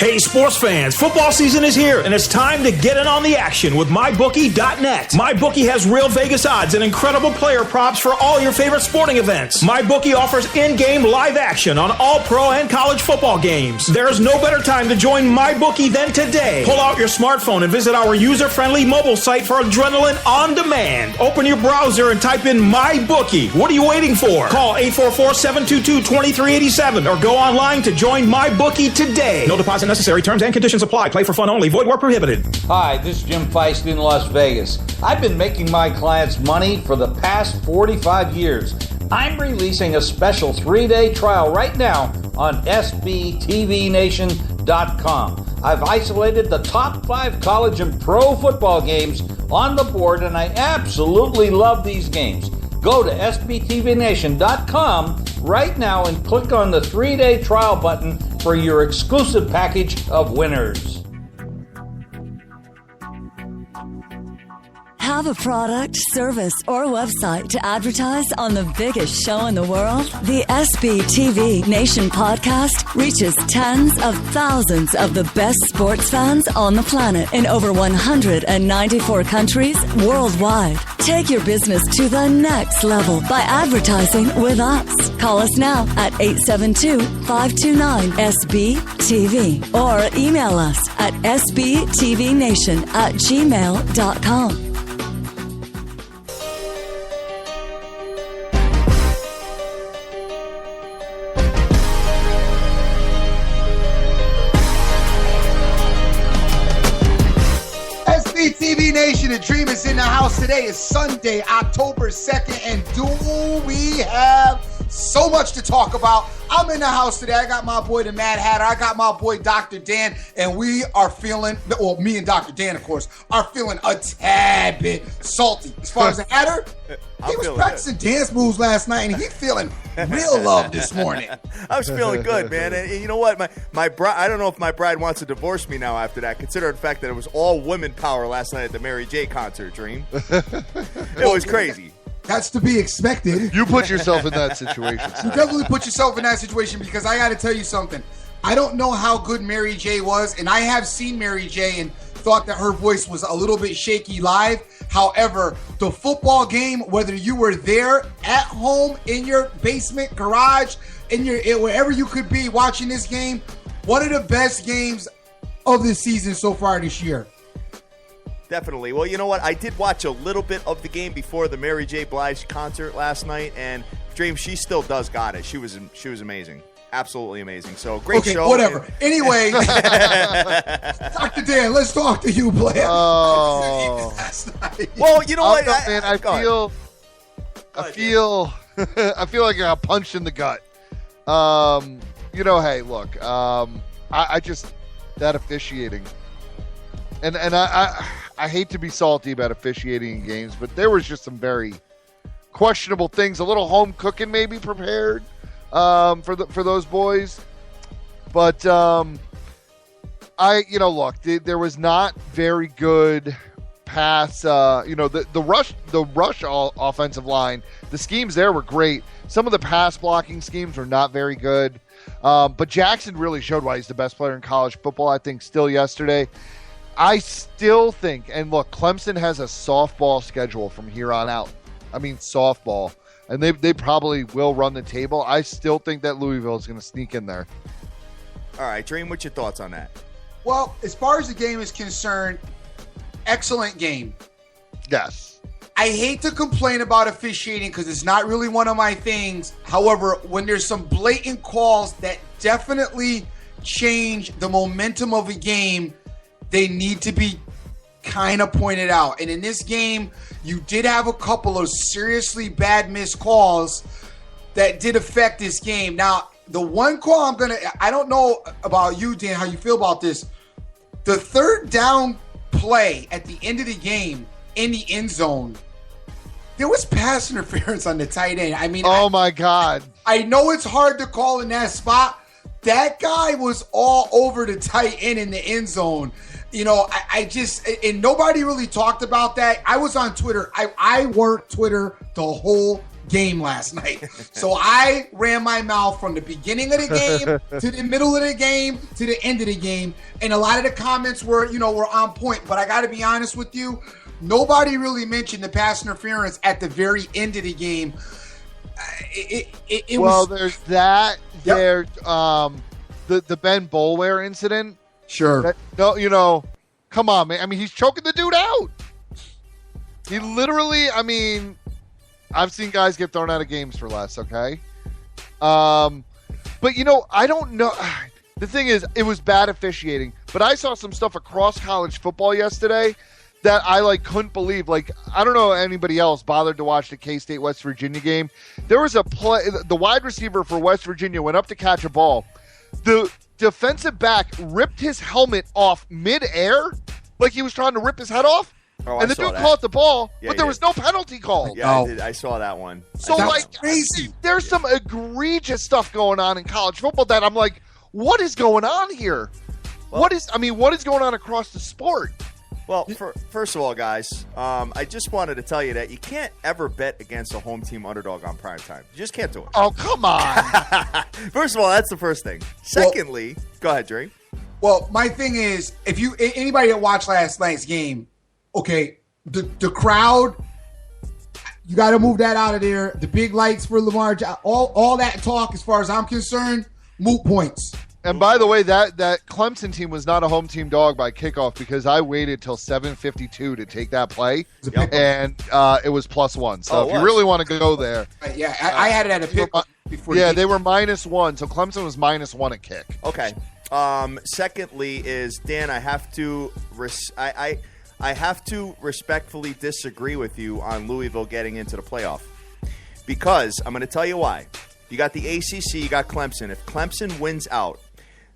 Hey, sports fans, football season is here, and it's time to get in on the action with MyBookie.net. MyBookie has real Vegas odds and incredible player props for all your favorite sporting events. MyBookie offers in-game live action on all pro and college football games. There's no better time to join MyBookie than today. Pull out your smartphone and visit our user-friendly mobile site for adrenaline on demand. Open your browser and type in MyBookie. What are you waiting for? Call 844-722-2387 or go online to join MyBookie today. No deposit necessary. Terms and conditions apply. Play for fun only. Void where prohibited. Hi, this is Jim Feist in Las Vegas. I've been making my clients money for the past 45 years. I'm releasing a special 3-day trial right now on SBTVNation.com. I've isolated the top 5 college and pro football games on the board, and I absolutely love these games. Go to SBTVNation.com right now and click on the 3-day trial button for your exclusive package of winners. Have a product, service, or website to advertise on the biggest show in the world? The SBTV Nation podcast reaches tens of thousands of the best sports fans on the planet in over 194 countries worldwide. Take your business to the next level by advertising with us. Call us now at 872-529-SBTV or email us at sbtvnation@gmail.com. TV Nation, and Dream is in the house. Today is Sunday, October 2nd, and do we have so much to talk about. I'm in the house today. I got my boy, the Mad Hatter. I got my boy, Dr. Dan, and we are feeling, well, me and Dr. Dan, of course, are feeling a tad bit salty. As far as the Hatter, he was practicing dance moves last night, and he's feeling real love this morning. I was feeling good, man. And you know what? My bride, I don't know if my bride wants to divorce me now after that, considering the fact that it was all women power last night at the Mary J. concert, Dream. It was crazy. That's to be expected. You put yourself in that situation. You definitely put yourself in that situation, because I got to tell you something. I don't know how good Mary J was, and I have seen Mary J and thought that her voice was a little bit shaky live. However, the football game, whether you were there at home, in your basement, garage, wherever you could be watching this game, one of the best games of the season so far this year. Definitely. Well, you know what? I did watch a little bit of the game before the Mary J. Blige concert last night, and Dream, she still got it. She was amazing. Absolutely amazing. So, great show. Whatever. Anyway, Dr. Dan, let's talk to you, player. Oh. Well, you know what? Man, I feel like I got punched in the gut. Hey, look, I just, that officiating, and I hate to be salty about officiating in games, but there was just some very questionable things. A little home cooking maybe prepared for those boys, but there was not very good pass. The rush offensive line, the schemes there were great. Some of the pass blocking schemes were not very good, but Jackson really showed why he's the best player in college football, I think, still yesterday. I still think, and look, Clemson has a softball schedule from here on out. I mean, softball. And they probably will run the table. I still think that Louisville is going to sneak in there. All right, Dream, what's your thoughts on that? Well, as far as the game is concerned, excellent game. Yes. I hate to complain about officiating because it's not really one of my things. However, when there's some blatant calls that definitely change the momentum of a game, they need to be kind of pointed out. And in this game, you did have a couple of seriously bad missed calls that did affect this game. Now, the one call I don't know about you, Dan, how you feel about this. The third down play at the end of the game in the end zone, there was pass interference on the tight end. I mean, my God. I know it's hard to call in that spot. That guy was all over the tight end in the end zone. You know, and nobody really talked about that. I was on Twitter. I worked Twitter the whole game last night. So I ran my mouth from the beginning of the game to the middle of the game to the end of the game. And a lot of the comments were on point. But I got to be honest with you, nobody really mentioned the pass interference at the very end of the game. There's that. Yep. There's the Ben Boulware incident. Sure. Come on, man. I mean, he's choking the dude out. He literally, I've seen guys get thrown out of games for less, okay? But, I don't know. The thing is, it was bad officiating. But I saw some stuff across college football yesterday that I, couldn't believe. I don't know if anybody else bothered to watch the K-State West Virginia game. There was a play. The wide receiver for West Virginia went up to catch a ball. The defensive back ripped his helmet off midair, like he was trying to rip his head off. Oh, and the dude caught the ball, but there was no penalty called. Yeah, I saw that one. So, crazy. There's some egregious stuff going on in college football that I'm like, what is going on here? What is going on across the sport? Well, first of all, guys, I just wanted to tell you that you can't ever bet against a home team underdog on primetime. You just can't do it. Oh, come on. First of all, that's the first thing. Secondly, go ahead, Dre. Well, my thing is, if anybody that watched last night's game, okay, the crowd, you got to move that out of there. The big lights for Lamar, all that talk, as far as I'm concerned, moot points. And by the way, that Clemson team was not a home team dog by kickoff because I waited till 7:52 to take that play, and it was +1. So if you really want to go there, yeah, I had it at a pick before. Yeah, they were -1, so Clemson was -1 at kick. Okay. Secondly, is Dan, I have to I have to respectfully disagree with you on Louisville getting into the playoff because I'm going to tell you why. You got the ACC, you got Clemson. If Clemson wins out,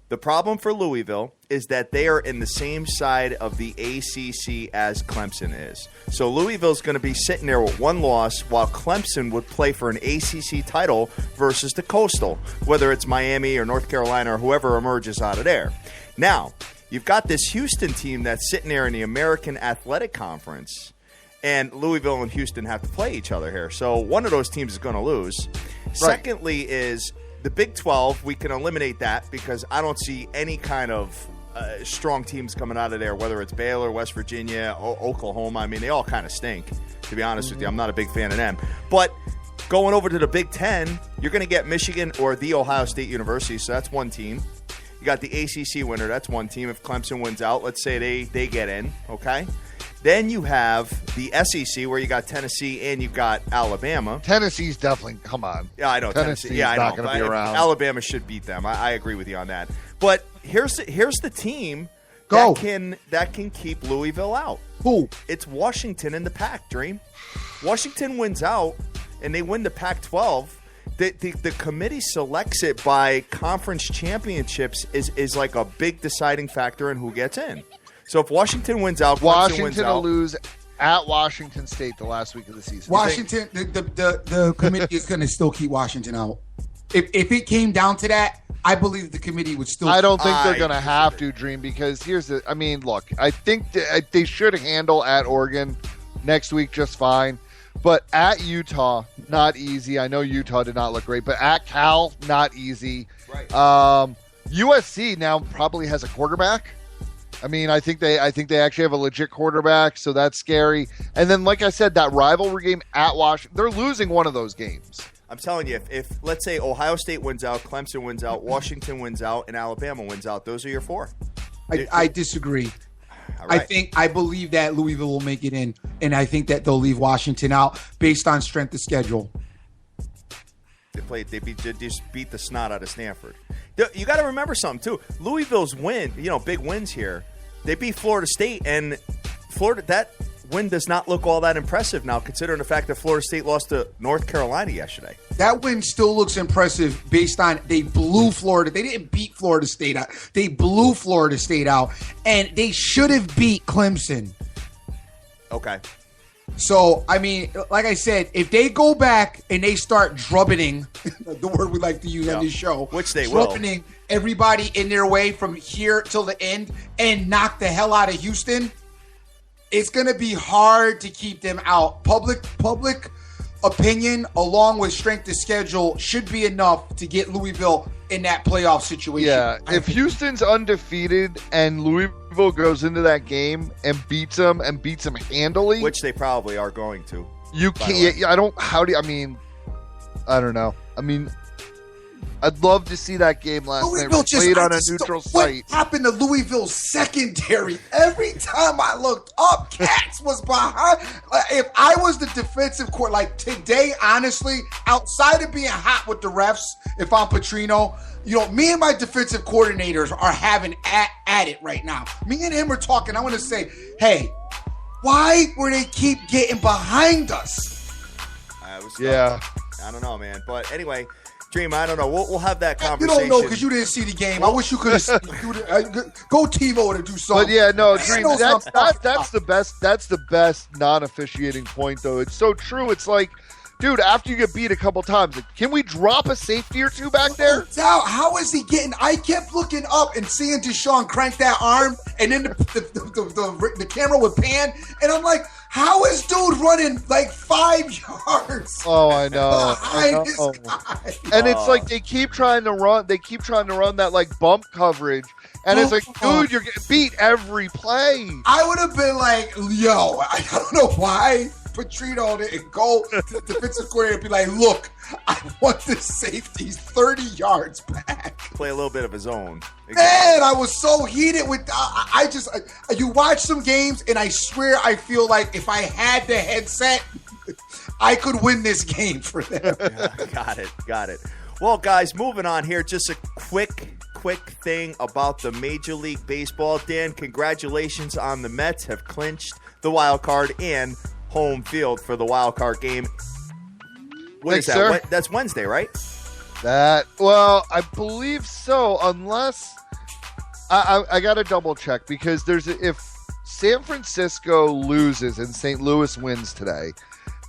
the problem for Louisville is that they are in the same side of the ACC as Clemson is. So Louisville's going to be sitting there with one loss while Clemson would play for an ACC title versus the Coastal, whether it's Miami or North Carolina or whoever emerges out of there. Now, you've got this Houston team that's sitting there in the American Athletic Conference, and Louisville and Houston have to play each other here. So one of those teams is going to lose. Right. Secondly is the Big 12, we can eliminate that because I don't see any kind of strong teams coming out of there, whether it's Baylor, West Virginia, Oklahoma. I mean, they all kind of stink, to be honest with you. I'm not a big fan of them. But going over to the Big 10, you're going to get Michigan or The Ohio State University, so that's one team. You got the ACC winner, that's one team. If Clemson wins out, let's say they get in, okay? Then you have the SEC where you got Tennessee and you got Alabama. Tennessee's definitely, come on. Yeah, I know. Tennessee's not going to be around. Alabama should beat them. I agree with you on that. But here's the team that can keep Louisville out. Who? It's Washington in the Pac, Dream. Washington wins out and they win the Pac-12. The committee selects it by conference championships is like a big deciding factor in who gets in. So if Washington wins out, Washington will lose at Washington State the last week of the season. Washington, the committee is going to still keep Washington out. If it came down to that, I believe the committee would still. I don't think they're going to have to, Dream, because look, I think they should handle at Oregon next week just fine. But at Utah, not easy. I know Utah did not look great, but at Cal, not easy. Right. USC now probably has a quarterback. I think they actually have a legit quarterback, so that's scary. And then, like I said, that rivalry game at Washington, they're losing one of those games. I'm telling you, if let's say Ohio State wins out, Clemson wins out, Washington wins out, and Alabama wins out, those are your four. I disagree. Right. I believe that Louisville will make it in, and I think that they'll leave Washington out based on strength of schedule. They just beat the snot out of Stanford. You got to remember something too. Louisville's big wins here. They beat Florida State, and that win does not look all that impressive now, considering the fact that Florida State lost to North Carolina yesterday. That win still looks impressive based on they blew Florida. They didn't beat Florida State out. They blew Florida State out, and they should have beat Clemson. Okay. So, like I said, if they go back and they start drubbeting, the word we like to use on this show, which they will, drubbeting everybody in their way from here till the end and knock the hell out of Houston, it's going to be hard to keep them out. Public opinion, along with strength of schedule, should be enough to get Louisville in that playoff situation. Yeah, if Houston's undefeated and Louisville goes into that game and beats them handily, which they probably are going to. You can't. I don't. I don't know. I mean, I'd love to see that game last night played on a neutral site. What happened to Louisville's secondary? Every time I looked up, Katz was behind. If I was the defensive court, like today, honestly, outside of being hot with the refs, if I'm Petrino, me and my defensive coordinators are having at it right now. Me and him are talking. I want to say, hey, why were they keep getting behind us? I don't know, man. But anyway, Dream, I don't know. We'll have that conversation. You don't know because you didn't see the game. I wish you could have seen it. Go TiVo to do something. But yeah, no, Dream, that's the best. That's the best non-officiating point, though. It's so true. It's like, dude, after you get beat a couple times, can we drop a safety or two back there? How is he getting? I kept looking up and seeing Deshaun crank that arm, and then the camera would pan, and I'm like, how is dude running like 5 yards? Oh, I know. This guy? And it's like they keep trying to run that like bump coverage, and it's like, dude, you're getting beat every play. I would have been like, yo, I don't know why Petrino didn't go to the defensive coordinator and be like, look, I want this safety 30 yards back. Play a little bit of his own. Exactly. Man, I was so heated with you watch some games, and I swear I feel like if I had the headset, I could win this game for them. Got it. Well, guys, moving on here, just a quick thing about the Major League Baseball. Dan, congratulations on the Mets have clinched the wild card and home field for the wild card game. Thanks, sir. That's Wednesday, right? I believe so, unless I got to double check, because if San Francisco loses and St. Louis wins today,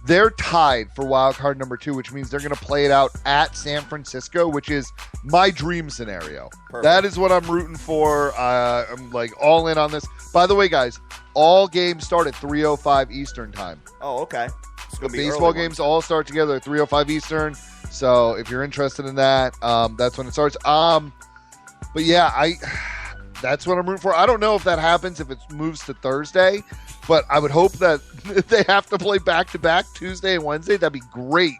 they're tied for wild card number 2, which means they're going to play it out at San Francisco, which is my dream scenario. Perfect. That is what I'm rooting for. I'm like all in on this. By the way, guys, all games start at 3:05 Eastern time. Oh, okay. The baseball games all start together at 3:05 Eastern. So if you're interested in that, that's when it starts. But yeah, that's what I'm rooting for. I don't know if that happens if it moves to Thursday, but I would hope that if they have to play back-to-back Tuesday and Wednesday, that'd be great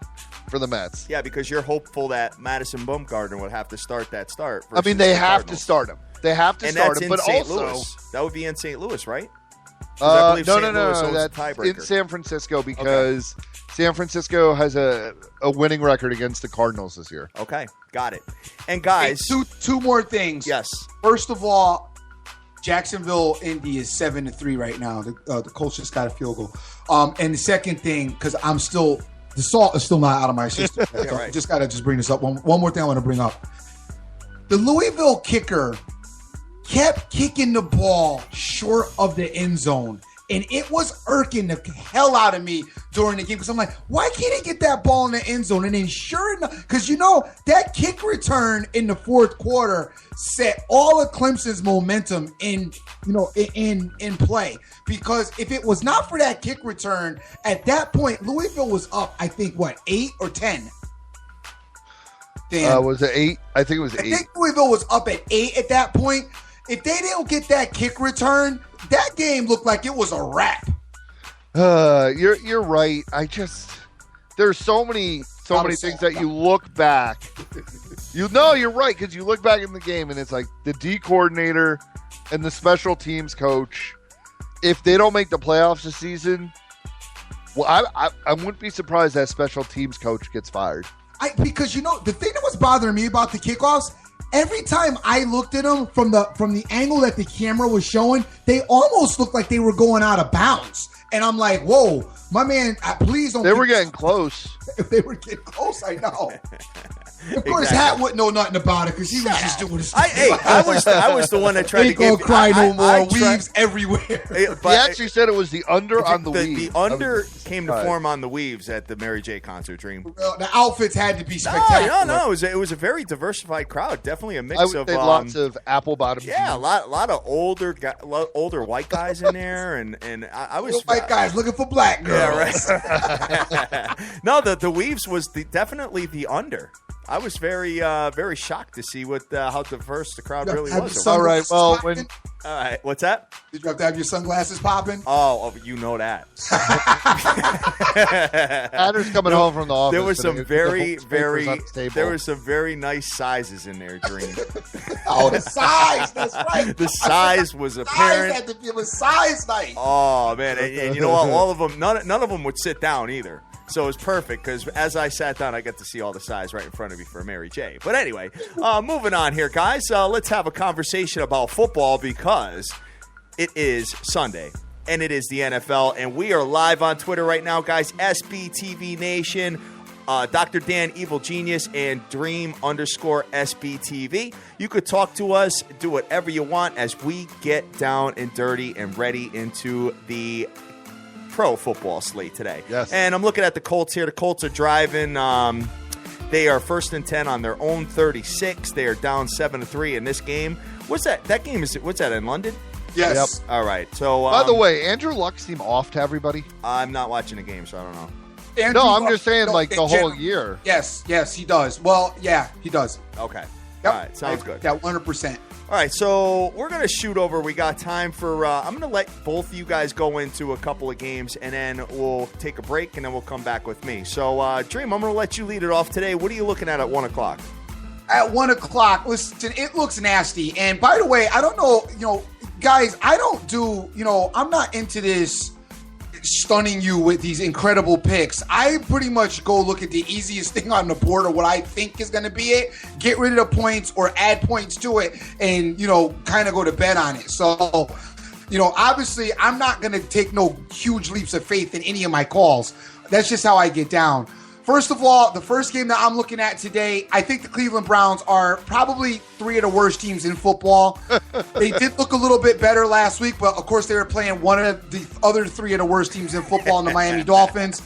for the Mets. Yeah, because you're hopeful that Madison Bumgarner would have to start that start. I mean, they have to start him. They have to start him, but St. also Louis. That would be in St. Louis, right? No. That's in San Francisco, because San Francisco has a winning record against the Cardinals this year. Okay, got it. And guys, two more things. Yes. First of all, Jacksonville Indy is 7-3 right now. The Colts just got a field goal. And the second thing, because the salt is still not out of my system. Right. Just got to bring this up. One more thing I want to bring up. The Louisville kicker kept kicking the ball short of the end zone, and it was irking the hell out of me during the game, because I'm like, why can't he get that ball in the end zone? And then sure enough, because that kick return in the fourth quarter set all of Clemson's momentum in play, because if it was not for that kick return, at that point Louisville was up, I think 8 or 10. Was it 8? I think it was 8. I think Louisville was up at 8 at that point. If they didn't get that kick return, that game looked like it was a wrap. You're right. There's so many things that you look back. You're right, because you look back in the game and it's like the D coordinator and the special teams coach. If they don't make the playoffs this season, well, I wouldn't be surprised that special teams coach gets fired. Because the thing that was bothering me about the kickoffs, every time I looked at them from the angle that the camera was showing, they almost looked like they were going out of bounds. And I'm like, whoa, my man, please don't. They were getting close. If they were getting close, I know. Of course, Hat wouldn't know nothing about it because he was just doing his thing. I was the one that tried to get. Ain't gonna cry no more. Weaves everywhere. He actually said it was the under on the weaves. The under came to form on the weaves at the Mary J concert, Dream. The outfits had to be spectacular. No, it was a very diversified crowd. definitely a mix I would of say lots of apple bottom. Yeah, a lot of older white guys in there, and I was white guys looking for black girls. Yeah, right. No, the Weaves was definitely the under. I was very shocked to see how diverse the crowd really was. All right, well, all right, what's that? Did you have to have your sunglasses popping? Oh, you know that. Adder's coming home from the office. There was some very nice sizes in there, Dream. Oh, the size. That's right. The size was apparent. It was size night. Oh man, and you know what? All of them, none of them would sit down either. So it was perfect because as I sat down, I got to see all the size right in front of me for Mary J. But anyway, moving on here, guys. Let's have a conversation about football because it is Sunday and it is the NFL. And we are live on Twitter right now, guys. SBTV Nation, Dr. Dan Evil Genius, and Dream_SBTV. You could talk to us, do whatever you want as we get down and dirty and ready into the pro football slate today. Yes. And I'm looking at the Colts here. The Colts are driving. They are 1st and 10 on their own 36. They are down 7-3 in this game. What's that? What's that in London? Yes. Yep. All right. So by the way, Andrew Luck seem off to everybody. I'm not watching the game, so I don't know. Andrew I'm just saying the whole year. Yes, he does. Well, yeah, he does. Okay. Yep. All right. Sounds good. Yeah, 100%. All right, so we're going to shoot over. We got time for I'm going to let both of you guys go into a couple of games, and then we'll take a break, and then we'll come back with me. So, Dream, I'm going to let you lead it off today. What are you looking at 1 o'clock? At 1 o'clock, listen, it looks nasty. And by the way, I don't know, guys, I don't do, I'm not into this stunning you with these incredible picks. I pretty much go look at the easiest thing on the board or what I think is going to be it, get rid of the points or add points to it, and kind of go to bet on it. So obviously I'm not going to take no huge leaps of faith in any of my calls. That's just how I get down. First of all, the first game that I'm looking at today, I think the Cleveland Browns are probably 3 of the worst teams in football. They did look a little bit better last week, but of course they were playing one of the other 3 of the worst teams in football in the Miami Dolphins.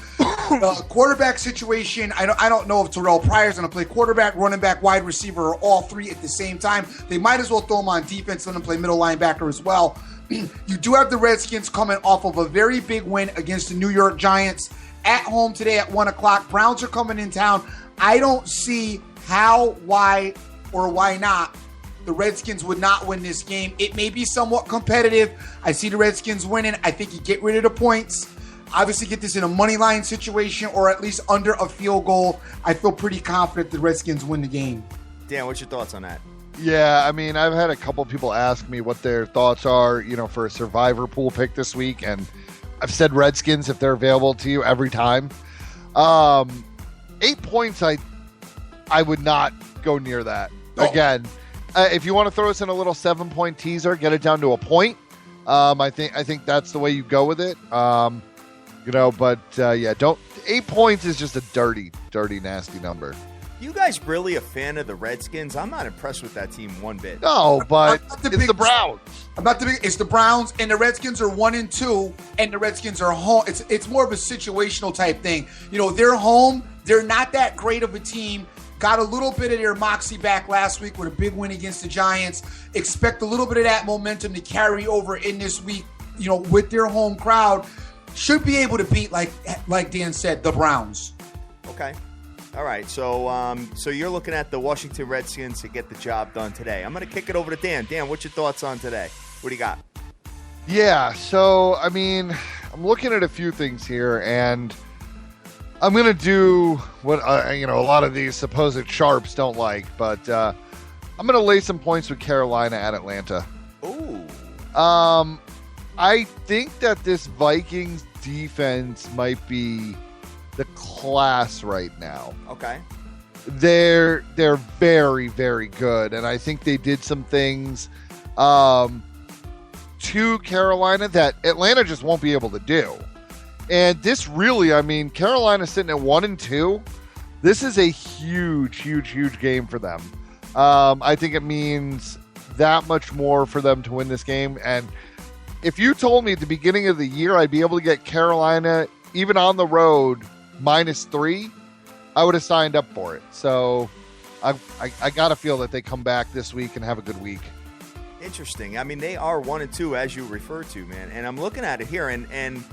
Quarterback situation, I don't know if Terrell Pryor's going to play quarterback, running back, wide receiver, or all 3 at the same time. They might as well throw him on defense, let him play middle linebacker as well. You do have the Redskins coming off of a very big win against the New York Giants at home today at 1 o'clock. Browns are coming in town. I don't see how, why, or why not the Redskins would not win this game. It may be somewhat competitive. I see the Redskins winning. I think you get rid of the points. Obviously get this in a money line situation or at least under a field goal. I feel pretty confident the Redskins win the game. Dan, what's your thoughts on that? Yeah, I mean, I've had a couple people ask me what their thoughts are, for a survivor pool pick this week, and I've said Redskins if they're available to you every time. 8 points, I would not go near that. Oh. Again, if you want to throw us in a little 7-point teaser, get it down to a point. I think that's the way you go with it. But don't. 8 points is just a dirty, nasty number. You guys really a fan of the Redskins? I'm not impressed with that team one bit. No, but it's the Browns. It's the Browns, and the Redskins are 1-2, and the Redskins are home. It's more of a situational type thing. They're home. They're not that great of a team. Got a little bit of their moxie back last week with a big win against the Giants. Expect a little bit of that momentum to carry over in this week, with their home crowd. Should be able to beat, like Dan said, the Browns. Okay. All right, so you're looking at the Washington Redskins to get the job done today. I'm going to kick it over to Dan. Dan, what's your thoughts on today? What do you got? Yeah, so, I mean, I'm looking at a few things here, and I'm going to do what, a lot of these supposed sharps don't like, but I'm going to lay some points with Carolina at Atlanta. Ooh. I think that this Vikings defense might be the class right now. Okay. They're very, very good, and I think they did some things to Carolina that Atlanta just won't be able to do. And this really, I mean, Carolina's sitting at 1-2. This is a huge, huge, huge game for them. I think it means that much more for them to win this game. And if you told me at the beginning of the year I'd be able to get Carolina, even on the road, -3, I would have signed up for it. So I got to feel that they come back this week and have a good week. Interesting. I mean, they are 1-2, as you refer to, man. And I'm looking at it here, and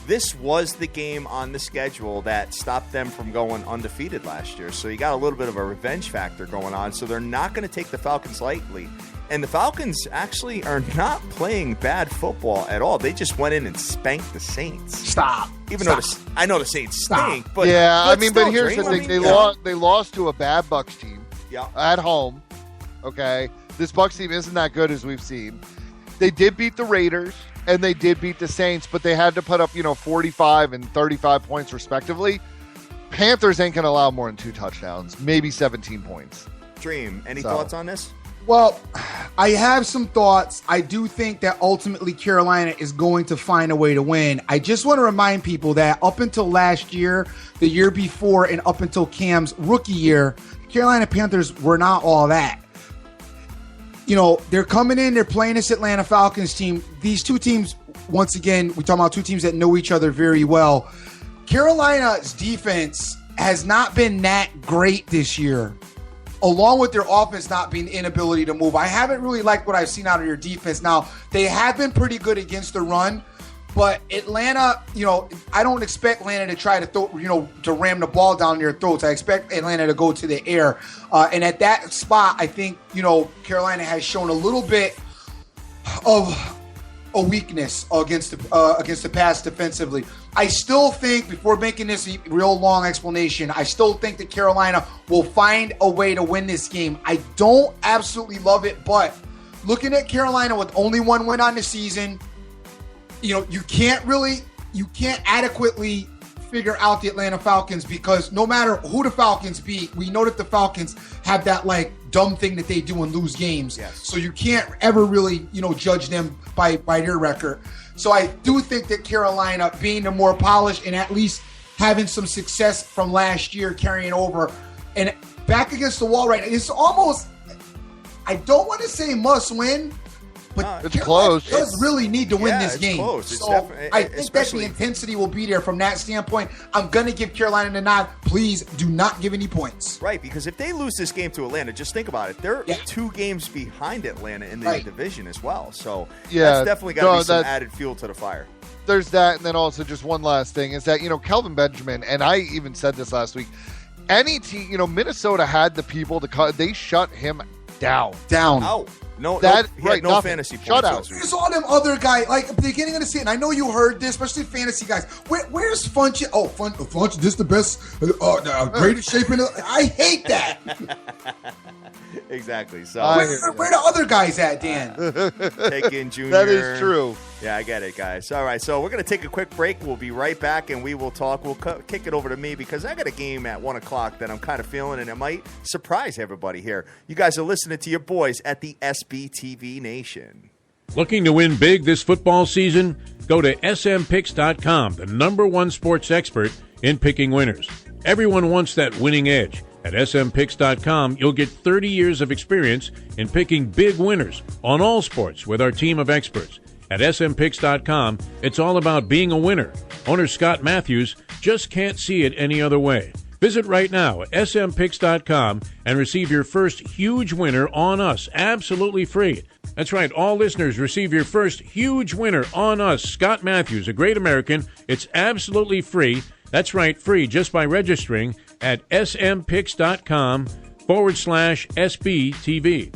this was the game on the schedule that stopped them from going undefeated last year. So you got a little bit of a revenge factor going on. So they're not going to take the Falcons lightly. And the Falcons actually are not playing bad football at all. They just went in and spanked the Saints. Stop. Even though I know the Saints stink, but yeah, I mean, still, but here's Dream, the thing: I mean, they lost to a bad Bucs team at home. Okay, this Bucs team isn't that good as we've seen. They did beat the Raiders and they did beat the Saints, but they had to put up 45 and 35 points respectively. Panthers ain't gonna allow more than 2 touchdowns, maybe 17 points. Dream, any thoughts on this? Well, I have some thoughts. I do think that ultimately Carolina is going to find a way to win. I just want to remind people that up until last year, the year before, and up until Cam's rookie year, the Carolina Panthers were not all that. They're coming in, they're playing this Atlanta Falcons team. These two teams, once again, we're talking about two teams that know each other very well. Carolina's defense has not been that great this year, along with their offense not being the inability to move. I haven't really liked what I've seen out of your defense. Now, they have been pretty good against the run, but Atlanta, I don't expect Atlanta to try to throw, to ram the ball down their throats. I expect Atlanta to go to the air. And at that spot, I think, Carolina has shown a little bit of a weakness against the pass defensively. I still think, before making this a real long explanation, I still think that Carolina will find a way to win this game. I don't absolutely love it, but looking at Carolina with only one win on the season, you can't adequately figure out the Atlanta Falcons, because no matter who the Falcons beat, we know that the Falcons have that dumb thing that they do and lose games. Yes. So you can't ever really, judge them by their record. So I do think that Carolina, being the more polished and at least having some success from last year carrying over and back against the wall right now, it's almost, I don't want to say must win, but it's close. Does really need to win this game. Close. It's so I think that the intensity will be there from that standpoint. I'm going to give Carolina the nod. Please do not give any points. Right, because if they lose this game to Atlanta, just think about it. They're 2 games behind Atlanta in the division as well. So that's definitely got to be some added fuel to the fire. There's that, and then also just one last thing is that, Kelvin Benjamin, and I even said this last week, any team, Minnesota had the people they shut him down. Oh. No fantasy points. Shut out. There's all them other guys, at the beginning of the season. I know you heard this, especially fantasy guys. Where's Funch? Oh, Funch, this the best, greatest shape in the. I hate that. Exactly. So where the other guys at, Dan? Take in Junior. That is true. Yeah, I get it, guys. All right, so we're going to take a quick break. We'll be right back, and we will talk. We'll kick it over to me because I got a game at 1 o'clock that I'm kind of feeling, and it might surprise everybody here. You guys are listening to your boys at the SBTV Nation. Looking to win big this football season? Go to smpicks.com, the #1 sports expert in picking winners. Everyone wants that winning edge. At smpicks.com, you'll get 30 years of experience in picking big winners on all sports with our team of experts. At smpicks.com, it's all about being a winner. Owner Scott Matthews just can't see it any other way. Visit right now at smpicks.com and receive your first huge winner on us, absolutely free. That's right, all listeners receive your first huge winner on us, Scott Matthews, a great American. It's absolutely free. That's right, free just by registering at smpicks.com/SBTV.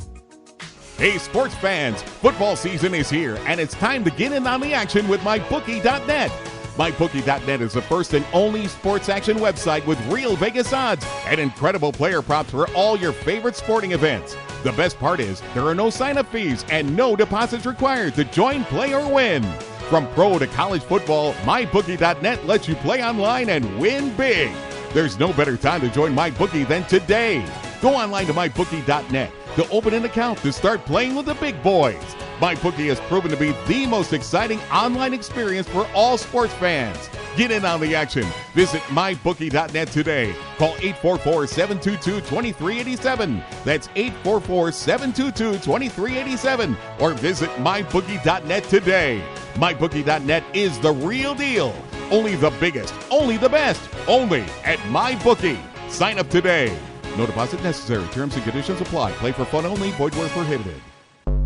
Hey, sports fans, football season is here, and it's time to get in on the action with MyBookie.net. MyBookie.net is the first and only sports action website with real Vegas odds and incredible player props for all your favorite sporting events. The best part is there are no sign-up fees and no deposits required to join, play, or win. From pro to college football, MyBookie.net lets you play online and win big. There's no better time to join MyBookie than today. Go online to MyBookie.net to open an account to start playing with the big boys. MyBookie has proven to be the most exciting online experience for all sports fans. Get in on the action. Visit MyBookie.net today. Call 844-722-2387. That's 844-722-2387. Or visit MyBookie.net today. MyBookie.net is the real deal. Only the biggest, only the best, only at MyBookie. Sign up today. No deposit necessary. Terms and conditions apply. Play for fun only. Void where prohibited.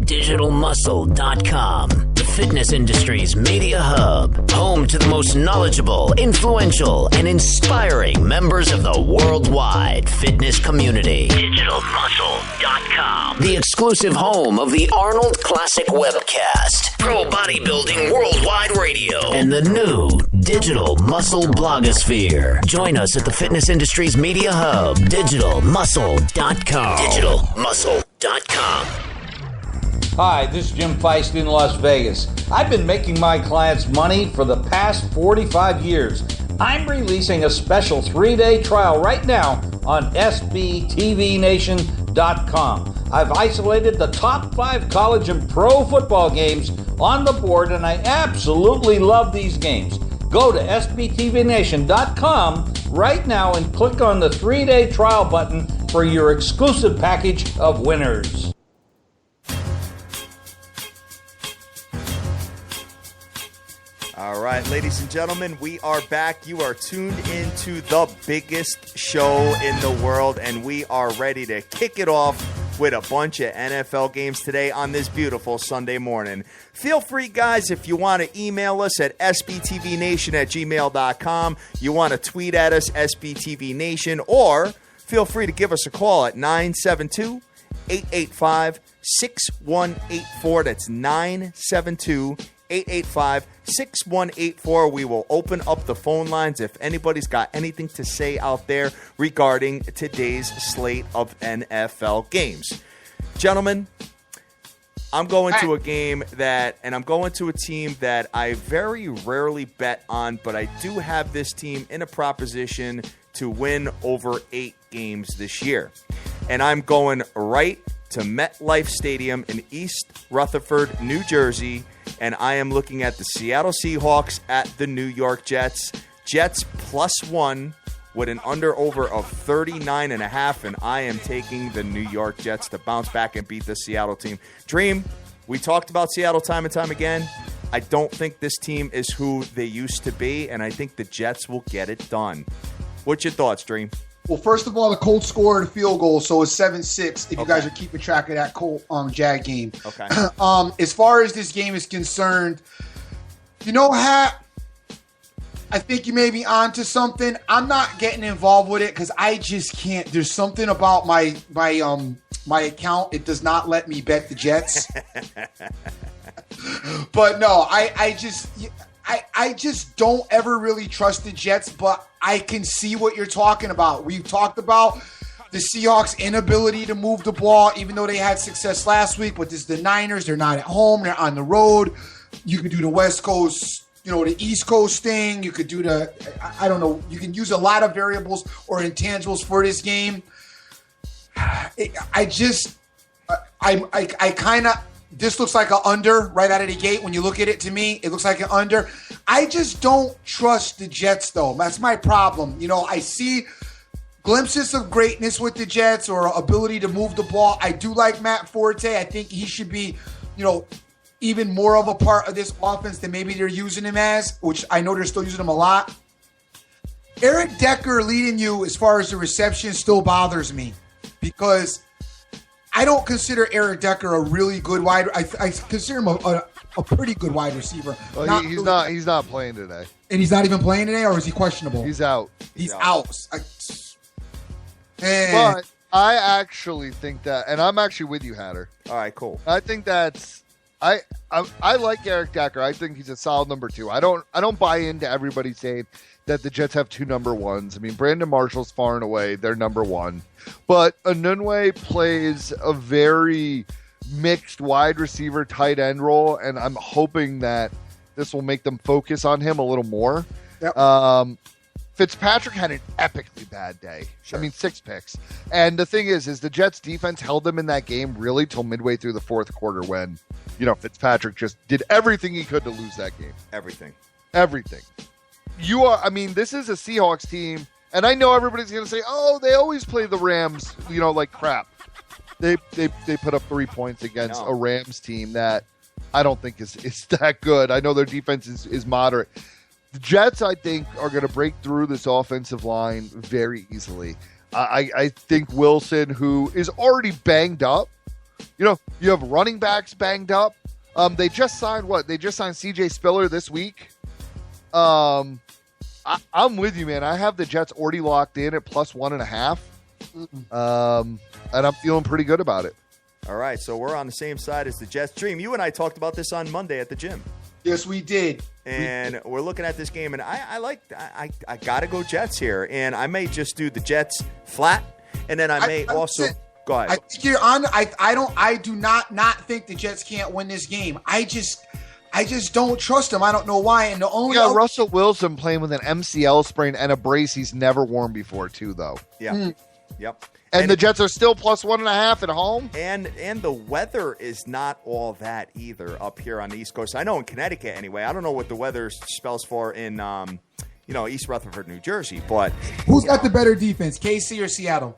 DigitalMuscle.com, the fitness industry's media hub, home to the most knowledgeable, influential, and inspiring members of the worldwide fitness community. DigitalMuscle.com, the exclusive home of the Arnold Classic webcast, Pro Bodybuilding Worldwide Radio, and the new Digital Muscle blogosphere. Join us at the fitness industry's media hub, DigitalMuscle.com. DigitalMuscle.com. Hi, this is Jim Feist in Las Vegas. I've been making my clients money for the past 45 years. I'm releasing a special 3-day trial right now on SBTVNation.com. I've isolated the top 5 college and pro football games on the board, and I absolutely love these games. Go to SBTVNation.com right now and click on the 3-day trial button for your exclusive package of winners. All right, ladies and gentlemen, we are back. You are tuned into the biggest show in the world, and we are ready to kick it off with a bunch of NFL games today on this beautiful Sunday morning. Feel free, guys, if you want to email us at sbtvnation@gmail.com, you want to tweet at us, sbtvnation, or feel free to give us a call at 972-885-6184. That's 972-885-6184. We will open up the phone lines if anybody's got anything to say out there regarding today's slate of NFL games. Gentlemen, I'm going to a game and I'm going to a team that I very rarely bet on, but I do have this team in a proposition to win over 8 games this year. And I'm going right to MetLife Stadium in East Rutherford, New Jersey, and I am looking at the Seattle Seahawks at the New York Jets. Jets +1 with an under-over of 39.5, and I am taking the New York Jets to bounce back and beat the Seattle team. Dream, we talked about Seattle time and time again. I don't think this team is who they used to be, and I think the Jets will get it done. What's your thoughts, Dream? Well, first of all, the Colts scored a field goal, so it's 7-6 if you guys are keeping track of that Colt Jag game. Okay. As far as this game is concerned, you know, Hat, I think you may be onto something. I'm not getting involved with it because I just can't. There's something about my account. It does not let me bet the Jets. But no, I just don't ever really trust the Jets, but I can see what you're talking about. We've talked about the Seahawks' inability to move the ball, even though they had success last week. But this is the Niners. They're not at home. They're on the road. You could do the West Coast, the East Coast thing. You could do I don't know. You can use a lot of variables or intangibles for this game. This looks like an under right out of the gate. When you look at it, to me, it looks like an under. I just don't trust the Jets, though. That's my problem. I see glimpses of greatness with the Jets or ability to move the ball. I do like Matt Forte. I think he should be, even more of a part of this offense than maybe they're using him as, which I know they're still using him a lot. Eric Decker leading you as far as the reception still bothers me because I don't consider Eric Decker a really good wide. I consider him a pretty good wide receiver. Well, he's not playing today, and he's not even playing today, or is he questionable? He's out. He's out. But I actually think that, and I'm actually with you, Hatter. All right, cool. I think that's. I like Eric Decker. I think he's a solid number 2. I don't buy into everybody saying that the Jets have 2 number 1s. I mean, Brandon Marshall's far and away their number 1. But Anunwe plays a very mixed wide receiver tight end role, and I'm hoping that this will make them focus on him a little more. Yep. Fitzpatrick had an epically bad day. Sure. I mean, 6 picks. And the thing is the Jets defense held them in that game really till midway through the fourth quarter when, Fitzpatrick just did everything he could to lose that game. Everything. This is a Seahawks team, and I know everybody's going to say, oh, they always play the Rams, like crap. They put up 3 points against a Rams team that I don't think is that good. I know their defense is moderate. The Jets, I think, are going to break through this offensive line very easily. I think Wilson, who is already banged up, you have running backs banged up. They just signed They just signed C.J. Spiller this week. I'm with you, man. I have the Jets already locked in at plus 1.5. And I'm feeling pretty good about it. All right, so we're on the same side as the Jets. Dream, you and I talked about this on Monday at the gym. Yes, we did. And we're looking at this game, and I got to go Jets here. And I may just do the Jets flat, and then I may also – go ahead. I think you're on – I do not think the Jets can't win this game. I just don't trust them. I don't know why. And the only Russell Wilson playing with an MCL sprain and a brace he's never worn before, too, though. Yeah. Yep. And the Jets are still plus 1.5 at home. And the weather is not all that either up here on the East Coast. I know in Connecticut anyway. I don't know what the weather spells for in East Rutherford, New Jersey. But who's got the better defense, KC or Seattle?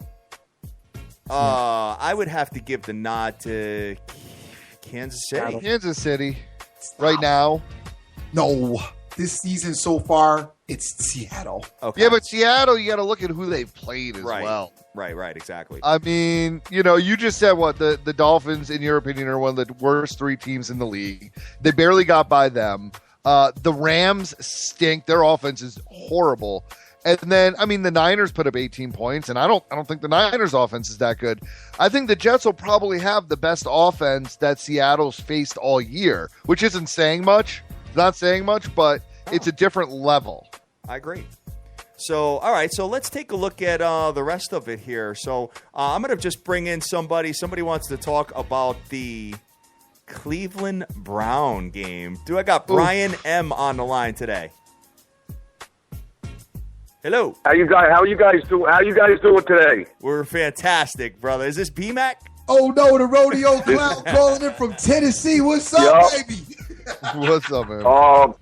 I would have to give the nod to Kansas City. Kansas City, right now. No, this season so far, it's Seattle. Okay. Yeah, but Seattle, you got to look at who they've played as well. Right, exactly. I mean, you just said the Dolphins, in your opinion, are one of the worst 3 teams in the league. They barely got by them. The Rams stink. Their offense is horrible. And then, I mean, the Niners put up 18 points, and I don't think the Niners' offense is that good. I think the Jets will probably have the best offense that Seattle's faced all year, which isn't saying much. It's not saying much, but it's a different level. I agree. So, all right, so let's take a look at the rest of it here. So I'm going to just bring in somebody. Somebody wants to talk about the Cleveland Brown game. I got Brian M. on the line today. Hello. How you guys doing today? We're fantastic, brother. Is this BMAC? Oh, no, the rodeo clown calling in from Tennessee. What's up, baby? What's up, man?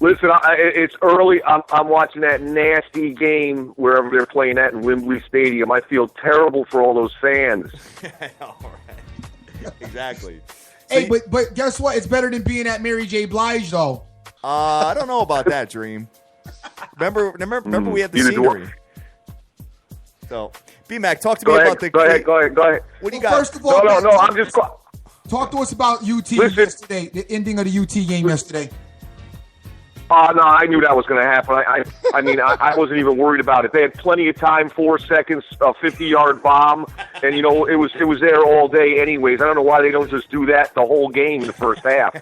Listen, it's early. I'm watching that nasty game wherever they're playing at in Wembley Stadium. I feel terrible for all those fans. All right. Exactly. Hey, but guess what? It's better than being at Mary J. Blige, though. I don't know about that, Dream. Remember we had the scenery. So, B-Mac, talk to me about the... Go ahead. What do you got? First of all... No, I'm just... Talk to us about UT yesterday, the ending of the UT game yesterday. Oh, no, I knew that was going to happen. I mean, I wasn't even worried about it. They had plenty of time, 4 seconds, a 50-yard bomb, and, it was there all day anyways. I don't know why they don't just do that the whole game in the first half.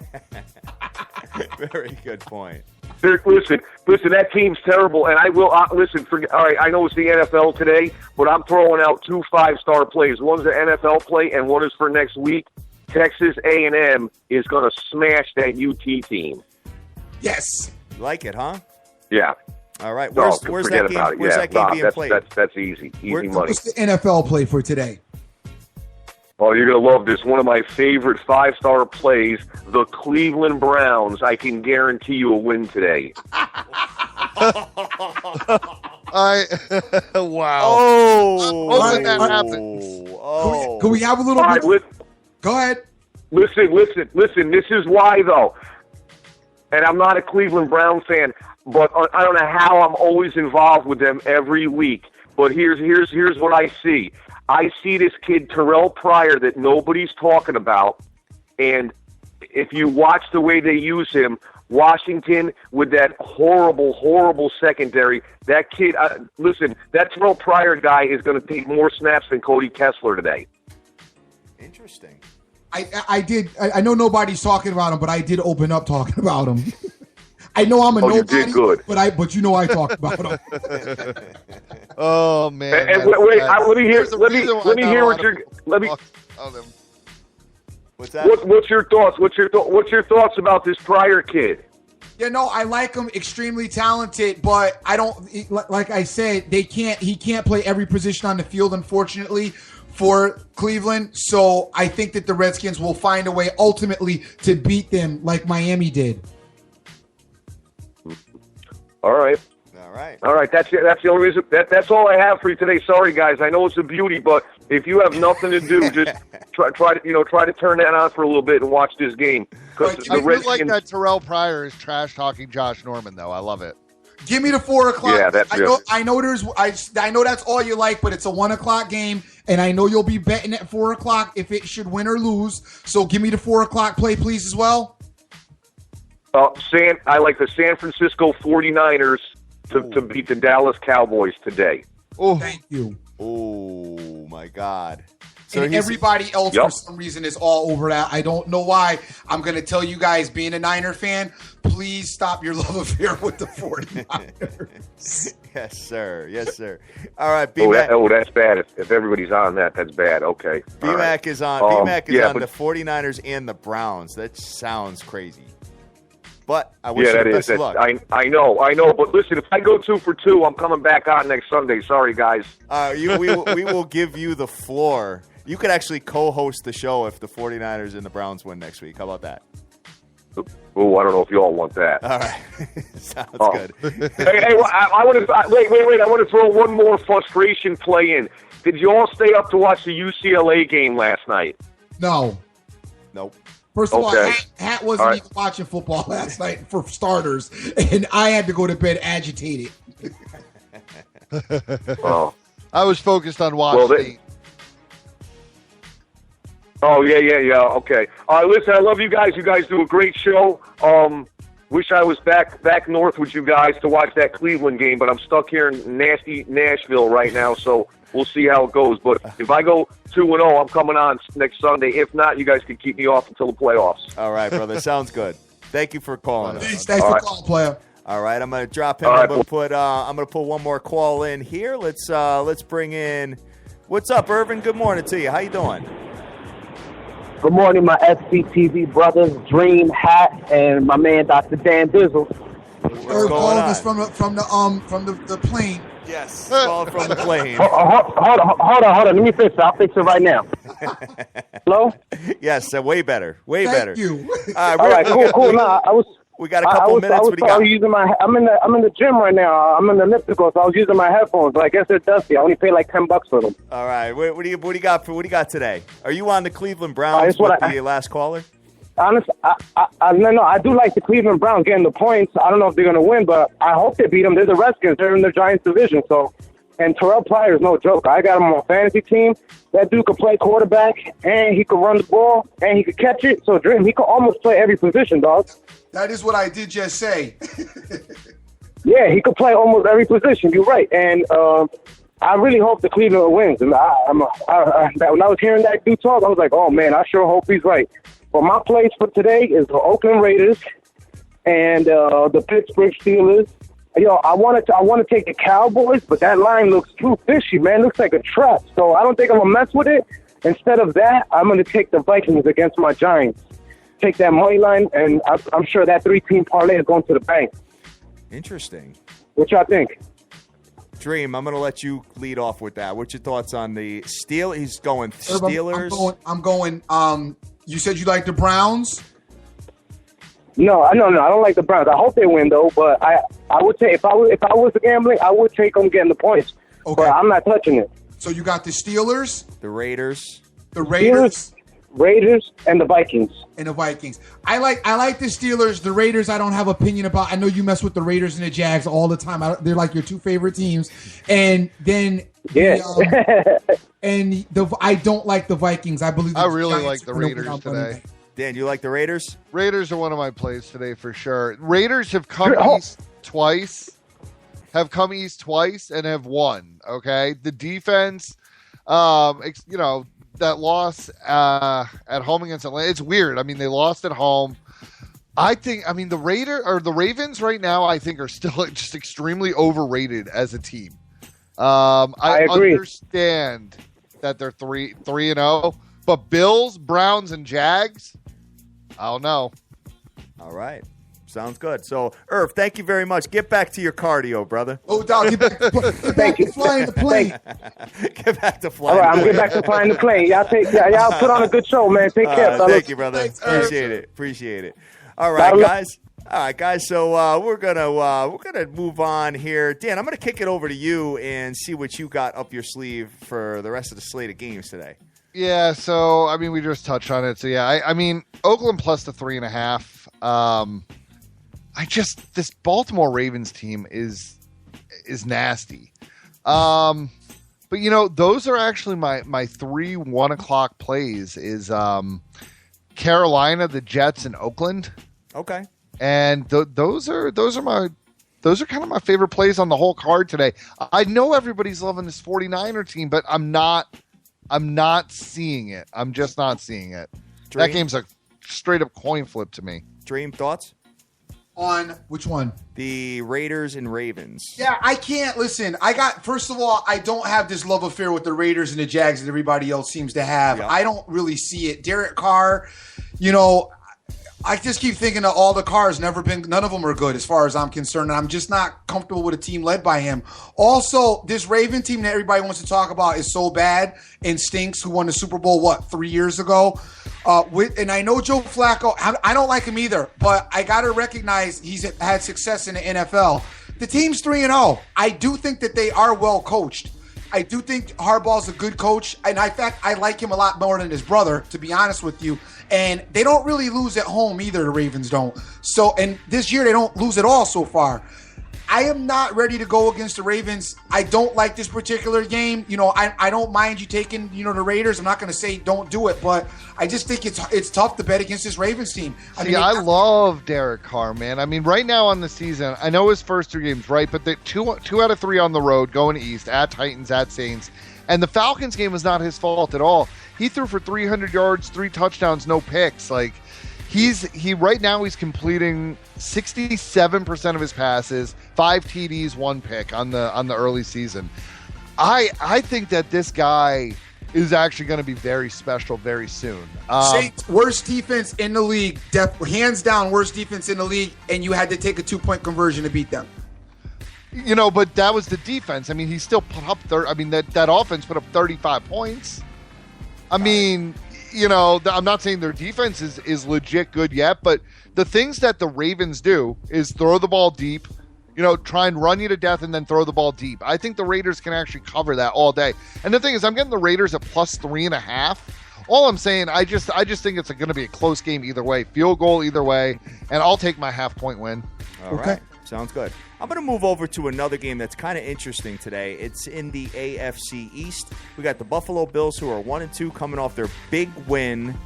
Very good point. Listen, that team's terrible, and I will listen. All right, I know it's the NFL today, but I'm throwing out 2 5-star plays. One's an NFL play, and one is for next week. Texas A&M is going to smash that UT team. Yes, you like it, huh? Yeah. All right. Where's that game? Where's that game being played? That's easy money. What's the NFL play for today? Oh, you're going to love this. One of my favorite 5-star plays, the Cleveland Browns. I can guarantee you a win today. Wow. Oh. That happens. Oh. Can we have a little bit? Go ahead. Listen. This is why, though. And I'm not a Cleveland Brown fan, but I don't know how I'm always involved with them every week. But here's what I see. I see this kid, Terrell Pryor, that nobody's talking about. And if you watch the way they use him, Washington with that horrible, horrible secondary, that kid, listen, that Terrell Pryor guy is going to take more snaps than Cody Kessler today. Interesting. I know nobody's talking about him, but I did open up talking about him. I know I'm a nobody, you did good. but I talked about him. Oh man! And wait, let me hear what you're. What's that? What's your thoughts? What's your thoughts about this Pryor kid? Yeah, no, I like him. Extremely talented, but I don't. Like I said, He can't play every position on the field, unfortunately, for Cleveland. So I think that the Redskins will find a way ultimately to beat them, like Miami did. All right. That's the only reason. That's all I have for you today. Sorry, guys. I know it's a beauty, but if you have nothing to do, just try to turn that on for a little bit and watch this game. I do like that Terrell Pryor is trash talking Josh Norman, though. I love it. Give me the 4 o'clock. Yeah, that's I know that's all you like, but it's a 1 o'clock game, and I know you'll be betting at 4 o'clock if it should win or lose. So give me the 4 o'clock play, please, as well. I like the San Francisco 49ers to beat the Dallas Cowboys today. Oh, Thank you. Oh my God! So And everybody else, for some reason, is all over that. I don't know why. I'm going to tell you guys, being a Niner fan, please stop your love affair with the 49ers. Yes, sir. Yes, sir. All right, B-Mac. That's bad. If everybody's on that, that's bad. Okay. B-Mac is on. B-Mac is on the 49ers and the Browns. That sounds crazy. But I wish you the best of luck. I know. But listen, if I go 2 for 2, I'm coming back on next Sunday. Sorry, guys. We will give you the floor. You could actually co-host the show if the 49ers and the Browns win next week. How about that? Oh, I don't know if you all want that. All right. Sounds good. Hey, I want to wait. I want to throw one more frustration play in. Did you all stay up to watch the UCLA game last night? No. Nope. First of all, Hat wasn't even watching football last night, for starters, and I had to go to bed agitated. Oh. I was focused on watching. Oh, yeah. Okay. Listen, I love you guys. You guys do a great show. Wish I was back north with you guys to watch that Cleveland game, but I'm stuck here in nasty Nashville right now, so we'll see how it goes. But if I go 2-0, I'm coming on next Sunday. If not, you guys can keep me off until the playoffs. All right, brother. Sounds good. Thank you for calling us. Thanks for calling, player. All right, I'm going to drop him. I'm going to put one more call in here. Let's bring in. What's up, Irvin? Good morning to you. How you doing? Good morning, my SBTV brothers, Dream, Hat, and my man, Dr. Dan Bizzle. Irv calling us from the plane. Yes, calling from the plane. Hold on. Let me fix it. I'll fix it right now. Hello? Yes, way better. Way Thank better. you. All right, cool. No, we got a couple minutes. What do you got? I'm in the gym right now. I'm in the elliptical, so I was using my headphones. But I guess they're dusty. I only paid like $10 for them. All right. What do you got today? Are you on the Cleveland Browns with the last caller? Honestly, no. I do like the Cleveland Browns getting the points. I don't know if they're going to win, but I hope they beat them. They're the Redskins. They're in the Giants division. So, and Terrell Pryor is no joke. I got him on my fantasy team. That dude could play quarterback, and he could run the ball, and he could catch it. So, Dream, he could almost play every position, dog. That is what I did just say. Yeah, he could play almost every position. You're right. And I really hope the Cleveland wins. And when I was hearing that dude talk, I was like, oh, man, I sure hope he's right. But my place for today is the Oakland Raiders and the Pittsburgh Steelers. Yo, I want to take the Cowboys, but that line looks too fishy, man. It looks like a trap. So I don't think I'm going to mess with it. Instead of that, I'm going to take the Vikings against my Giants. Take that money line, and I'm sure that 3-team parlay is going to the bank. Interesting. What y'all think? Dream, I'm going to let you lead off with that. What's your thoughts on the Steelers? He's going Steelers. I'm going. You said you like the Browns? No, I don't like the Browns. I hope they win though, but I would say if I was gambling, I would take them getting the points. Okay. But I'm not touching it. So you got the Steelers, the Raiders, Raiders, and the Vikings. I like the Steelers. The Raiders, I don't have opinion about. I know you mess with the Raiders and the Jags all the time. They're like your two favorite teams. And then I don't like the Vikings. I believe I really like the Raiders today. Dan, you like the Raiders? Raiders are one of my plays today for sure. Raiders have come east twice. And have won. Okay, the defense, that loss at home against Atlanta. It's weird. I mean, they lost at home. The Ravens right now, I think, are still just extremely overrated as a team. I agree. Understand that they're 3-0, but Bills, Browns, and Jags, I don't know. All right. Sounds good. So, Irv, thank you very much. Get back to your cardio, brother. Oh, dog, get back to flying the plane. Get back to flying. All right, I'm getting back to flying the plane. Y'all put on a good show, man. Take care. Thank you, brother. Thanks, Appreciate it. All right, guys. So we're gonna move on here. Dan, I'm gonna kick it over to you and see what you got up your sleeve for the rest of the slate of games today. Yeah. So we just touched on it. So yeah, Oakland plus the 3.5. this Baltimore Ravens team is nasty. But those are actually my 3 1:00 plays is Carolina, the Jets, and Oakland. Okay. And those are kind of my favorite plays on the whole card today. I know everybody's loving this 49er team, but I'm not seeing it. I'm just not seeing it. Dream? That game's a straight up coin flip to me. Dream, thoughts? On which one? The Raiders and Ravens. Yeah, I can't listen. First of all, I don't have this love affair with the Raiders and the Jags that everybody else seems to have. Yeah. I don't really see it. Derek Carr, I just keep thinking that all the Carrs none of them are good as far as I'm concerned. And I'm just not comfortable with a team led by him. Also, this Raven team that everybody wants to talk about is so bad and stinks, who won the Super Bowl, 3 years ago? And I know Joe Flacco, I don't like him either, but I got to recognize he's had success in the NFL. The team's 3-0. I do think that they are well coached. I do think Harbaugh's a good coach, and in fact, I like him a lot more than his brother, to be honest with you. And they don't really lose at home either, the Ravens don't. So, and this year they don't lose at all so far. I am not ready to go against the Ravens. I don't like this particular game. I don't mind you taking, the Raiders. I'm not going to say don't do it, but I just think it's tough to bet against this Ravens team. I love Derek Carr, man. I mean, right now on the season, I know his first 3 games, right? But the two out of 3 on the road, going east, at Titans, at Saints. And the Falcons game was not his fault at all. He threw for 300 yards, 3 touchdowns, no picks. Like, right now he's completing 67% of his passes, 5 TDs, 1 pick on the early season. I think that this guy is actually going to be very special very soon. Saints, worst defense in the league, hands down worst defense in the league, and you had to take a 2-point conversion to beat them. But that was the defense. I mean, he still put up that offense put up 35 points. I mean, I'm not saying their defense is legit good yet, but the things that the Ravens do is throw the ball deep, try and run you to death and then throw the ball deep. I think the Raiders can actually cover that all day. And the thing is, I'm getting the Raiders at plus 3.5. All I'm saying, I just think it's going to be a close game either way, field goal either way, and I'll take my half-point win. All right. Sounds good. I'm going to move over to another game that's kind of interesting today. It's in the AFC East. We got the Buffalo Bills, who are 1-2, coming off their big win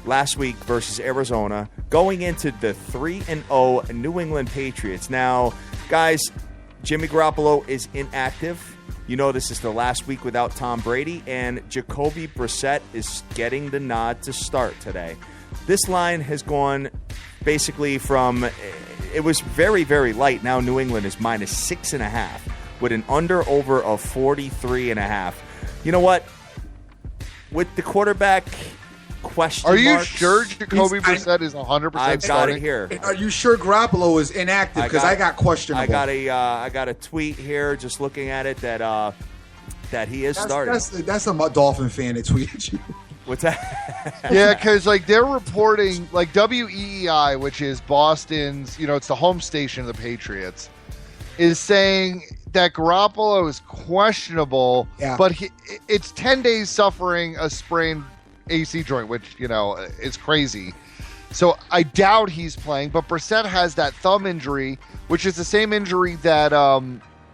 last week versus Arizona, going into the 3-0 New England Patriots. Now, guys, Jimmy Garoppolo is inactive. This is the last week without Tom Brady, and Jacoby Brissett is getting the nod to start today. This line has gone basically from... It was very, very light. Now New England is minus 6.5 with an under-over of 43.5. You know what? With the quarterback question marks... Are you marks, sure Jacoby Brissett is 100% I've got starting? it here. Are you sure Garoppolo is inactive? Because I got questionable. I got a tweet here just looking at it that he is starting. That's a Dolphin fan that tweeted you. What's that? Yeah, because they're reporting WEEI, which is Boston's, it's the home station of the Patriots, is saying that Garoppolo is questionable, but it's 10 days suffering a sprained AC joint, which is crazy. So I doubt he's playing. But Brissett has that thumb injury, which is the same injury that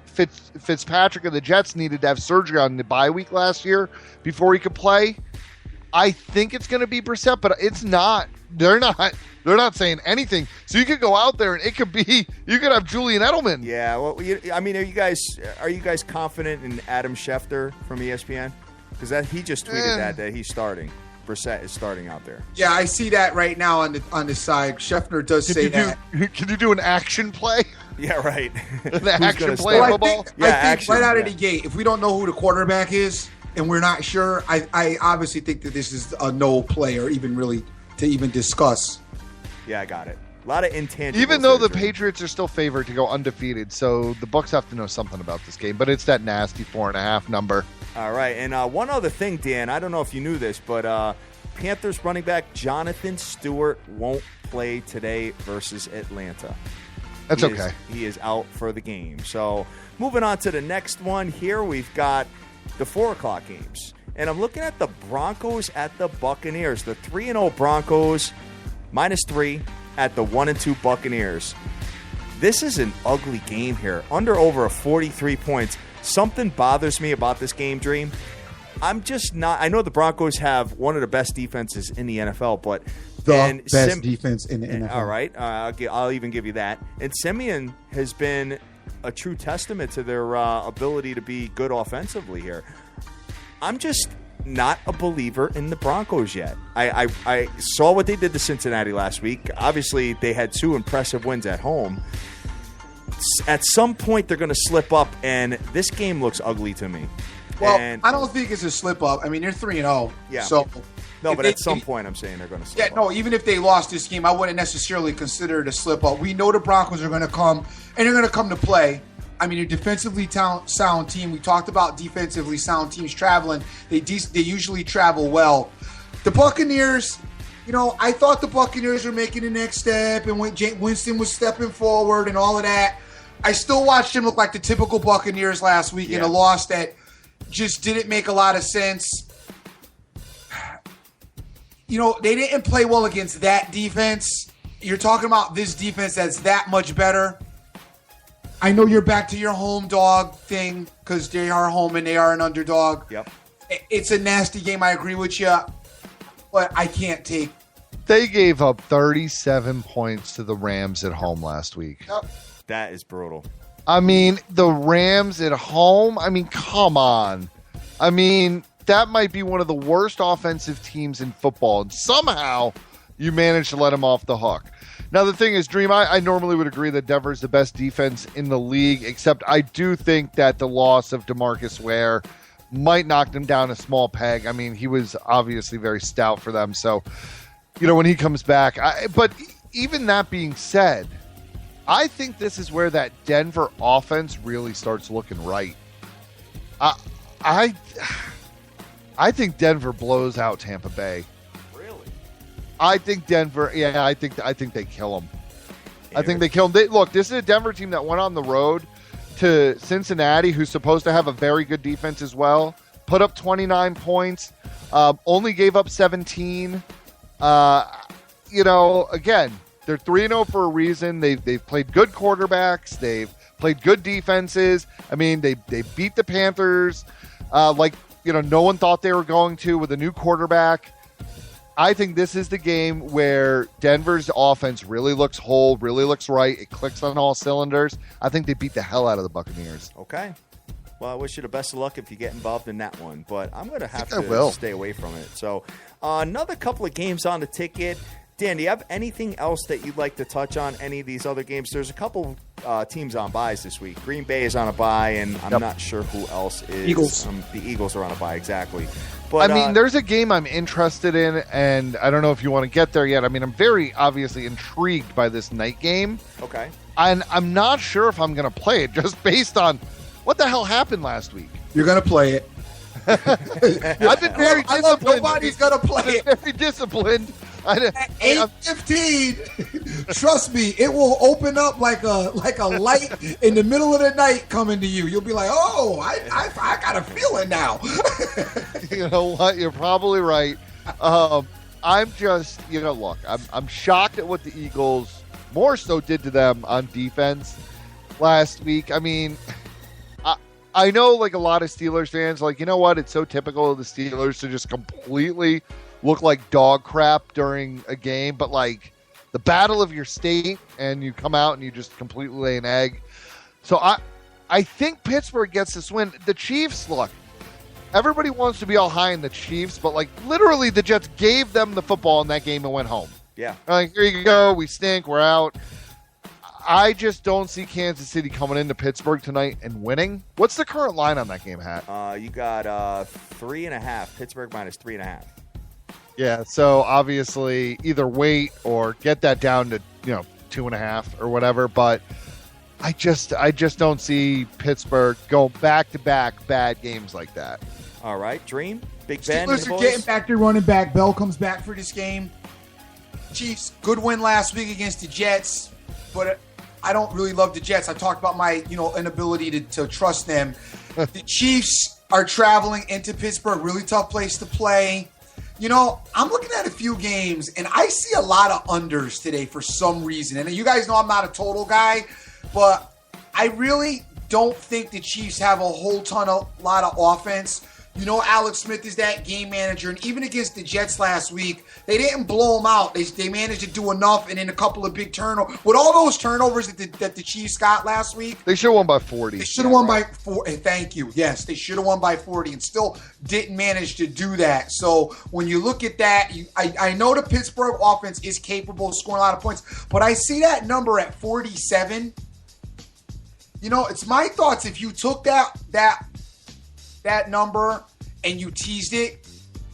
Fitzpatrick of the Jets needed to have surgery on the bye week last year before he could play. I think it's going to be Brissett, but it's not. They're not saying anything. So you could go out there and you could have Julian Edelman. Yeah. Well, are you guys confident in Adam Schefter from ESPN? Because he just tweeted that he's starting. Brissett is starting out there. Yeah, I see that right now on the side. Schefter does say that. Can you do an action play? Yeah, right. An action play football? I think right out of the gate, if we don't know who the quarterback is, and we're not sure, I obviously think that this is a no play or even really to even discuss. Yeah, I got it. A lot of intangibles. Even though the Patriots are still favored to go undefeated, so the Bucs have to know something about this game. But it's that nasty 4.5 number. All right, and one other thing, Dan, I don't know if you knew this, but Panthers running back Jonathan Stewart won't play today versus Atlanta. That's okay. He is out for the game. So moving on to the next one here, we've got the 4 o'clock games. And I'm looking at the Broncos at the Buccaneers. The 3-0 Broncos, -3 at the 1-2 Buccaneers. This is an ugly game here. Under over a 43 points. Something bothers me about this game, Dream. I'm just not – I know the Broncos have one of the best defenses in the NFL, but – The best defense in the NFL. All right. I'll even give you that. And Simeon has been a true testament to their ability to be good offensively here. I'm just not a believer in the Broncos yet. I saw what they did to Cincinnati last week. Obviously, they had 2 impressive wins at home. At some point, they're going to slip up, and this game looks ugly to me. Well, I don't think it's a slip up. I mean, they're 3-0. Yeah. So no, but at some point, I'm saying they're going to slip up. Yeah, no, even if they lost this game, I wouldn't necessarily consider it a slip up. We know the Broncos are going to come, and they're going to come to play. I mean, they're defensively sound team. We talked about defensively sound teams traveling. They usually travel well. The Buccaneers, I thought the Buccaneers were making the next step, and when Winston was stepping forward and all of that. I still watched him look like the typical Buccaneers last week in a loss that just didn't make a lot of sense. They didn't play well against that defense. You're talking about this defense that's that much better. I know you're back to your home dog thing because they are home and they are an underdog. Yep. It's a nasty game. I agree with you, but I can't take. They gave up 37 points to the Rams at home last week. Yep. That is brutal. I mean, the Rams at home, come on. That might be one of the worst offensive teams in football, and somehow you managed to let them off the hook. Now, the thing is, Dream, I normally would agree that Denver's the best defense in the league, except I do think that the loss of DeMarcus Ware might knock them down a small peg. I mean, he was obviously very stout for them, so, when he comes back. But even that being said, I think this is where that Denver offense really starts looking right. I think Denver blows out Tampa Bay. Really? I think Denver. Yeah, I think they kill them. I think they kill them. Look, this is a Denver team that went on the road to Cincinnati, who's supposed to have a very good defense as well. Put up 29 points. Only gave up 17. Again. They're 3-0 for a reason. They've played good quarterbacks. They've played good defenses. I mean, they beat the Panthers no one thought they were going to with a new quarterback. I think this is the game where Denver's offense really looks whole, really looks right. It clicks on all cylinders. I think they beat the hell out of the Buccaneers. Okay. Well, I wish you the best of luck if you get involved in that one, but I'm going to have to stay away from it. So another couple of games on the ticket. Dan, do you have anything else that you'd like to touch on any of these other games? There's a couple teams on buys this week. Green Bay is on a bye, and I'm not sure who else is. Eagles. The Eagles are on a bye, exactly. But there's a game I'm interested in, and I don't know if you want to get there yet. I'm very obviously intrigued by this night game. Okay. And I'm not sure if I'm going to play it just based on what the hell happened last week. You're going to play it. I've been very disciplined. Nobody's going to play it. Very disciplined. At 8:15, trust me, it will open up like a light in the middle of the night coming to you. You'll be like, oh, I got a feeling now. You know what? You're probably right. I'm just, look, I'm shocked at what the Eagles more so did to them on defense last week. I know like a lot of Steelers fans, like, you know what? It's so typical of the Steelers to just completely look like dog crap during a game, but like the battle of your state and you come out and you just completely lay an egg. So I think Pittsburgh gets this win. The Chiefs, look, everybody wants to be all high in the Chiefs, but like literally the Jets gave them the football in that game and went home. Yeah. Like, here you go. We stink. We're out. I just don't see Kansas City coming into Pittsburgh tonight and winning. What's the current line on that game, Hat? You got 3.5. Pittsburgh minus 3.5. Yeah, so obviously either wait or get that down to 2.5 or whatever. But I just don't see Pittsburgh go back-to-back bad games like that. All right, Dream, Big Ben. Steelers are getting back to running back. Bell comes back for this game. Chiefs, good win last week against the Jets, but I don't really love the Jets. I talked about my inability to trust them. The Chiefs are traveling into Pittsburgh, really tough place to play. I'm looking at a few games, and I see a lot of unders today for some reason. And you guys know I'm not a total guy, but I really don't think the Chiefs have a lot of offense. You know, Alex Smith is that game manager, and even against the Jets last week, they didn't blow them out. They managed to do enough, and then a couple of big turnovers. With all those turnovers that the Chiefs got last week, they should have won by 40. They should have won by 40. Thank you. Yes, they should have won by 40, and still didn't manage to do that. So when you look at that, I know the Pittsburgh offense is capable of scoring a lot of points, but I see that number at 47. You know, it's my thoughts. If you took that number and you teased it,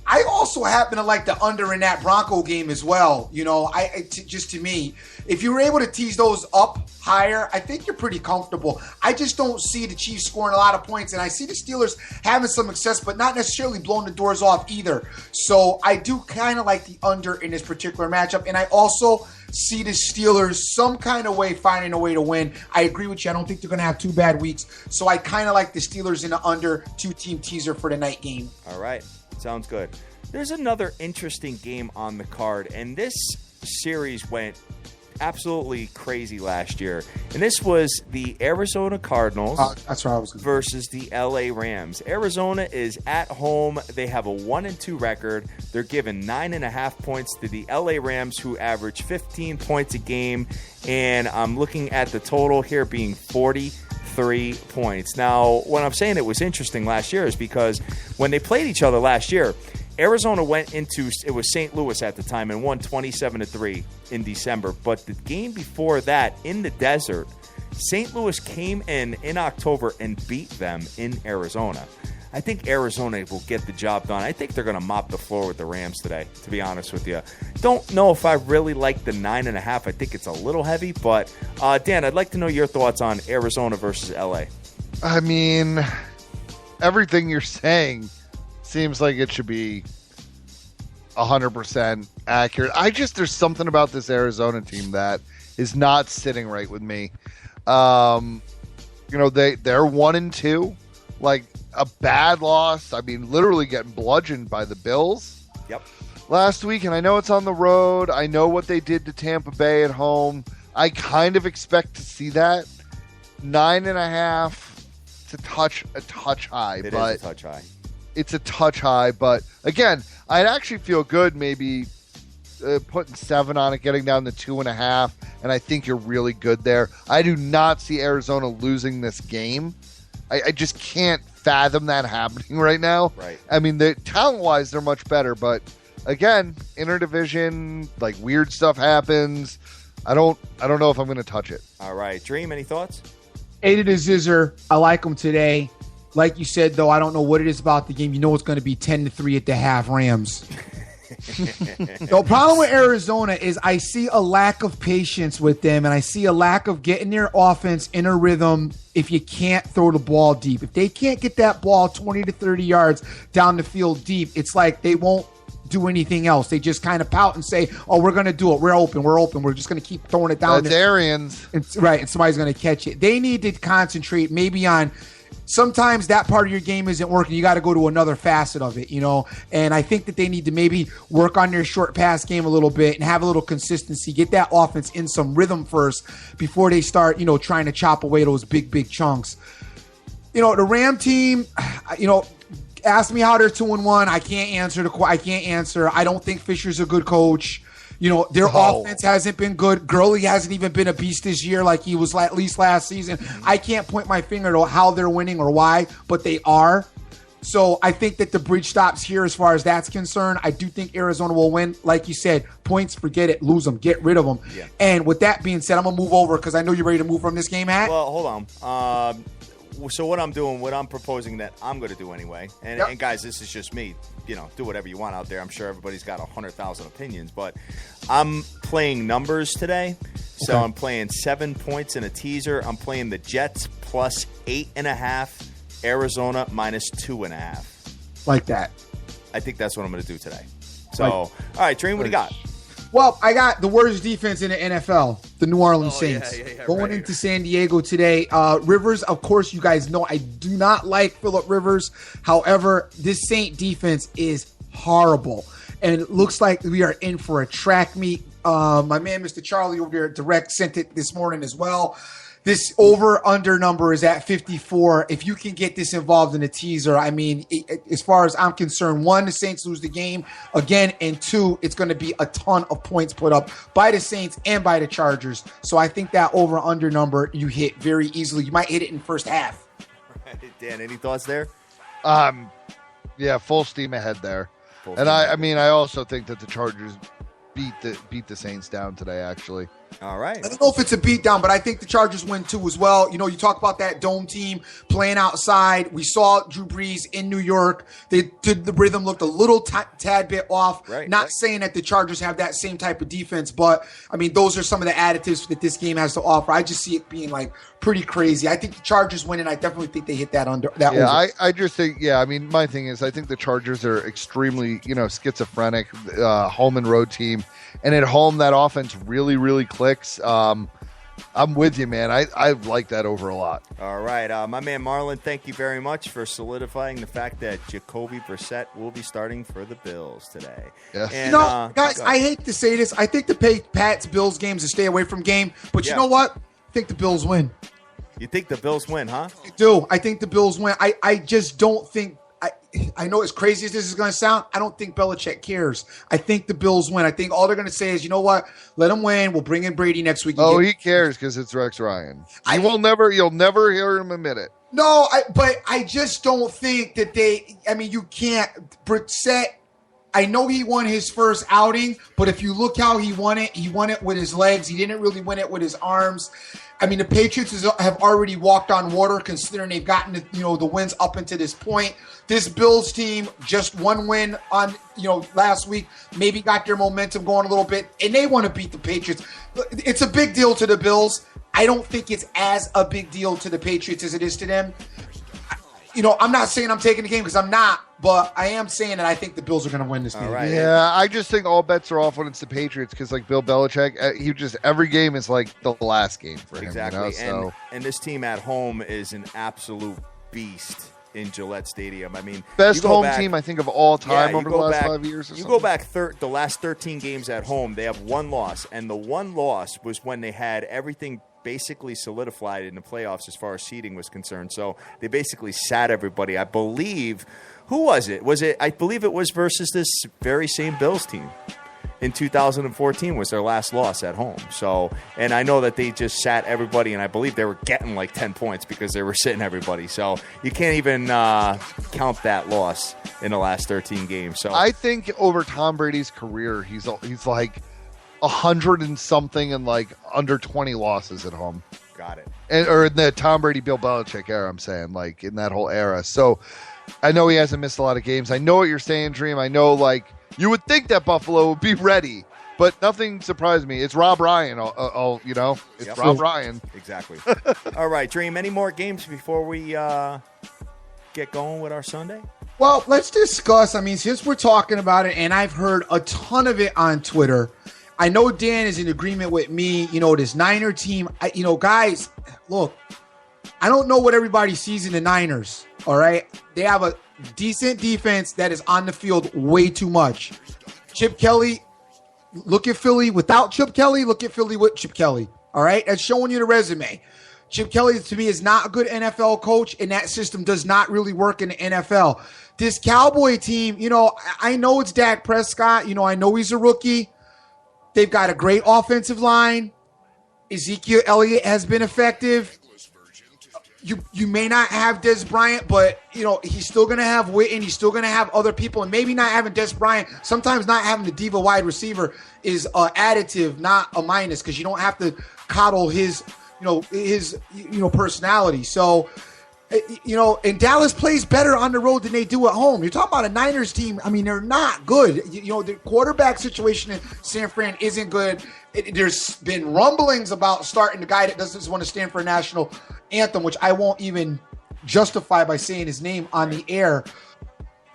I also happen to like the under in that Bronco game as well. You know, just to me, if you were able to tease those up higher, I think you're pretty comfortable. I just don't see the Chiefs scoring a lot of points, and I see the Steelers having some success, but not necessarily blowing the doors off either. So I do kind of like the under in this particular matchup, and I also see the Steelers some kind of way finding a way to win. I agree with you. I don't think they're going to have 2 bad weeks, so I kind of like the Steelers in the under 2-team teaser for the night game. All right. Sounds good. There's another interesting game on the card, and this series went absolutely crazy last year. And this was the Arizona Cardinals versus the LA Rams. Arizona is at home. They have a 1-2 record. They're given 9.5 points to the LA Rams, who average 15 points a game. And I'm looking at the total here being 43 points. Now, when I'm saying it was interesting last year is because when they played each other last year, Arizona went into, it was St. Louis at the time, and won 27-3 in December. But the game before that, in the desert, St. Louis came in October and beat them in Arizona. I think Arizona will get the job done. I think they're going to mop the floor with the Rams today, to be honest with you. Don't know if I really like the 9.5. I think it's a little heavy, but Dan, I'd like to know your thoughts on Arizona versus LA. I mean, everything you're saying seems like it should be 100% accurate. There's something about this Arizona team that is not sitting right with me. You know, they're 1-2, like a bad loss. I mean, literally getting bludgeoned by the Bills. Yep. Last week, and I know it's on the road. I know what they did to Tampa Bay at home. I kind of expect to see that. 9.5 to a touch high. It is a touch high. It's a touch high, but again, I'd actually feel good maybe putting 7 on it, getting down to 2.5, and I think you're really good there. I do not see Arizona losing this game. I just can't fathom that happening right now. Right. I mean, talent-wise, they're much better, but again, interdivision, like weird stuff happens. I don't know if I'm going to touch it. All right, Dream, any thoughts? 8 to Zizzer. I like them today. Like you said, though, I don't know what it is about the game. You know it's going to be 10-3 at the half, Rams. The problem with Arizona is I see a lack of patience with them, and I see a lack of getting their offense in a rhythm if you can't throw the ball deep. If they can't get that ball 20 to 30 yards down the field deep, it's like they won't do anything else. They just kind of pout and say, oh, we're going to do it. We're open. We're just going to keep throwing it down. That's Arians. Right, and somebody's going to catch it. They need to concentrate maybe on sometimes that part of your game isn't working. You got to go to another facet of it, you know? And I think that they need to maybe work on their short pass game a little bit and have a little consistency, get that offense in some rhythm first before they start, you know, trying to chop away those big chunks. You know, the Ram team, you know, ask me how they're 2-1. I can't answer. I don't think Fisher's a good coach. You know, their offense hasn't been good. Gurley hasn't even been a beast this year like he was at least last season. I can't point my finger to how they're winning or why, but they are. So I think that the bridge stops here as far as that's concerned. I do think Arizona will win. Like you said, points, forget it, lose them, get rid of them. Yeah. And with that being said, I'm going to move over because I know you're ready to move from this game, Hat. Well, hold on. So what I'm proposing that I'm going to do anyway, and guys, this is just me, you know, do whatever you want out there. I'm sure everybody's got 100,000 opinions, but I'm playing numbers today. So I'm playing 7 points in a teaser. I'm playing the Jets plus 8.5, Arizona minus 2.5. Like that. I think that's what I'm going to do today. So, all right, Dream, what do you got? Well, I got the worst defense in the NFL, the New Orleans Saints. Going into San Diego today. Rivers, of course, you guys know I do not like Phillip Rivers. However, this Saint defense is horrible. And it looks like we are in for a track meet. My man, Mr. Charlie over there at Direct, sent it this morning as well. This over-under number is at 54. If you can get this involved in a teaser, I mean, as far as I'm concerned, 1, the Saints lose the game again, and 2, it's going to be a ton of points put up by the Saints and by the Chargers. So I think that over-under number you hit very easily. You might hit it in the first half. Dan, any thoughts there? Yeah, full steam ahead there. I also think that the Chargers beat the Saints down today, actually. All right. I don't know if it's a beatdown, but I think the Chargers win too as well. You know, you talk about that dome team playing outside. We saw Drew Brees in New York. The rhythm looked a little tad bit off. Not saying that the Chargers have that same type of defense, but I mean, those are some of the additives that this game has to offer. I just see it being like pretty crazy. I think the Chargers win, and I definitely think they hit that under. Over. I just think, I mean, my thing is, I think the Chargers are extremely, schizophrenic home and road team. And at home, that offense really, really clicks. I'm with you, man. I like that over a lot. All right. My man Marlon, thank you very much for solidifying the fact that Jacoby Brissett will be starting for the Bills today. Yes. And, guys, I hate to say this. I think the Pats-Bills game's a stay away from game. But you know what? I think the Bills win. You think the Bills win, huh? I do. I think the Bills win. I just don't think – I know as crazy as this is going to sound, I don't think Belichick cares. I think the Bills win. I think all they're going to say is, you know what? Let them win. We'll bring in Brady next week. He cares because it's Rex Ryan. You'll never hear him admit it. No, but I just don't think that you can't. Brissett, I know he won his first outing, but if you look how he won it with his legs. He didn't really win it with his arms. I mean, the Patriots have already walked on water considering they've gotten the wins up until this point. This Bills team, just one win on last week, maybe got their momentum going a little bit, and they want to beat the Patriots. It's a big deal to the Bills. I don't think it's as a big deal to the Patriots as it is to them. I'm not saying I'm taking the game because I'm not, but I am saying that I think the Bills are going to win this game. All right. Yeah, I just think all bets are off when it's the Patriots because, like Bill Belichick, every game is like the last game for him. Exactly. And this team at home is an absolute beast in Gillette Stadium. I mean, best home team I think of all time over the last 5 years. You go back the last 13 games at home, they have one loss, and the one loss was when they had everything basically solidified in the playoffs as far as seeding was concerned. So they basically sat everybody. I believe, who was it? I believe it was versus this very same Bills team. In 2014 was their last loss at home. So, and I know that they just sat everybody, and I believe they were getting like 10 points because they were sitting everybody. So you can't even count that loss in the last 13 games. So I think over Tom Brady's career, he's like 100 and something and like under 20 losses at home. Got it. Or in the Tom Brady, Bill Belichick era, I'm saying, like in that whole era. So I know he hasn't missed a lot of games. I know what you're saying, Dream. I know, like, you would think that Buffalo would be ready, but nothing surprised me. It's Rob Ryan, It's Rob Ryan. Exactly. All right, Dream, any more games before we get going with our Sunday? Well, let's discuss. I mean, since we're talking about it, and I've heard a ton of it on Twitter, I know Dan is in agreement with me. This Niner team, guys, look, I don't know what everybody sees in the Niners, all right? They have a decent defense that is on the field way too much. Chip Kelly, look at Philly without Chip Kelly, look at Philly with Chip Kelly, all right? That's showing you the resume. Chip Kelly, to me, is not a good NFL coach, and that system does not really work in the NFL. This Cowboy team, I know it's Dak Prescott. I know he's a rookie. They've got a great offensive line. Ezekiel Elliott has been effective. You may not have Des Bryant, but, he's still going to have Witten. He's still going to have other people. And maybe not having Des Bryant, sometimes not having the diva wide receiver is additive, not a minus, because you don't have to coddle his personality. So, and Dallas plays better on the road than they do at home. You're talking about a Niners team. I mean, they're not good. The quarterback situation in San Fran isn't good. There's been rumblings about starting the guy that doesn't want to stand for a national anthem, which I won't even justify by saying his name on the air.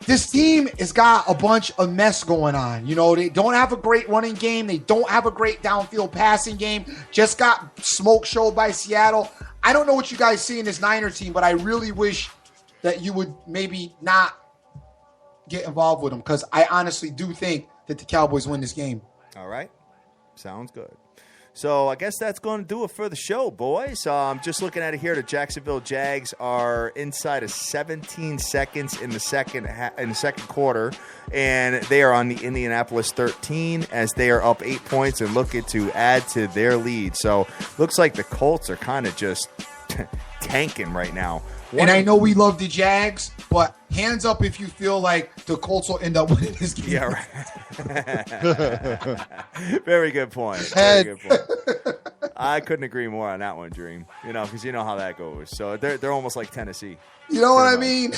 This team has got a bunch of mess going on. They don't have a great running game. They don't have a great downfield passing game. Just got smoke showed by Seattle. I don't know what you guys see in this Niner team, but I really wish that you would maybe not get involved with them, because I honestly do think that the Cowboys win this game. All right. Sounds good. So I guess that's going to do it for the show, boys. I'm just looking at it here. The Jacksonville Jags are inside of 17 seconds in the second quarter, and they are on the Indianapolis 13 as they are up 8 points and looking to add to their lead. So looks like the Colts are kind of just tanking right now. And I know we love the Jags, but hands up if you feel like the Colts will end up winning this game. Yeah, right. Very good point. Very good point. I couldn't agree more on that one, Dream. Because you know how that goes. So they're almost like Tennessee. You know what I mean?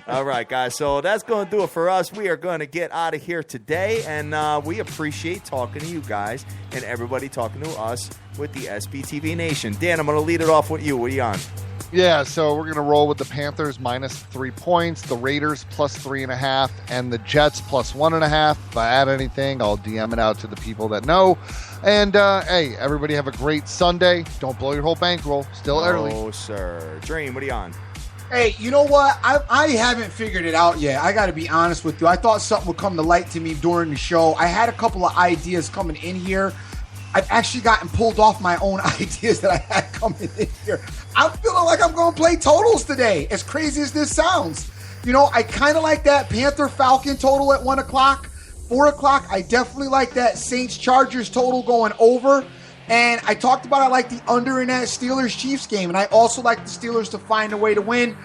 All right, guys. So that's going to do it for us. We are going to get out of here today, and we appreciate talking to you guys and everybody talking to us with the SBTV Nation. Dan, I'm going to lead it off with you. What are you on? Yeah, so we're going to roll with the Panthers minus 3 points, the Raiders plus 3.5, and the Jets plus 1.5. If I add anything, I'll DM it out to the people that know. And, hey, everybody have a great Sunday. Don't blow your whole bankroll. Still early. Oh, sir. Dream, what are you on? Hey, you know what? I haven't figured it out yet. I got to be honest with you. I thought something would come to light to me during the show. I had a couple of ideas coming in here. I've actually gotten pulled off my own ideas that I had coming in here. I'm feeling like I'm going to play totals today, as crazy as this sounds. I kind of like that Panther-Falcon total at 1 o'clock. 4 o'clock, I definitely like that Saints-Chargers total going over. And I talked about I like the under in that Steelers-Chiefs game. And I also like the Steelers to find a way to win.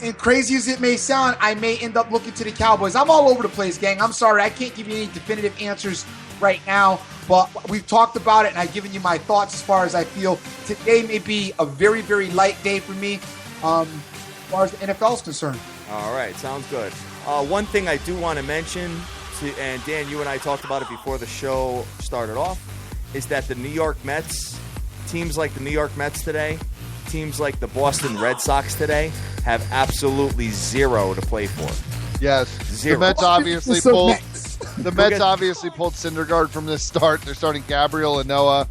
And crazy as it may sound, I may end up looking to the Cowboys. I'm all over the place, gang. I'm sorry. I can't give you any definitive answers right now. But we've talked about it, and I've given you my thoughts as far as I feel. Today may be a very, very light day for me as far as the NFL is concerned. All right. Sounds good. One thing I do want to mention, and Dan, you and I talked about it before the show started off, is that the New York Mets, teams like the New York Mets today, teams like the Boston Red Sox today, have absolutely zero to play for. Yes. Zero. The Mets obviously pulled Syndergaard from this start. They're starting Gabriel and Noah.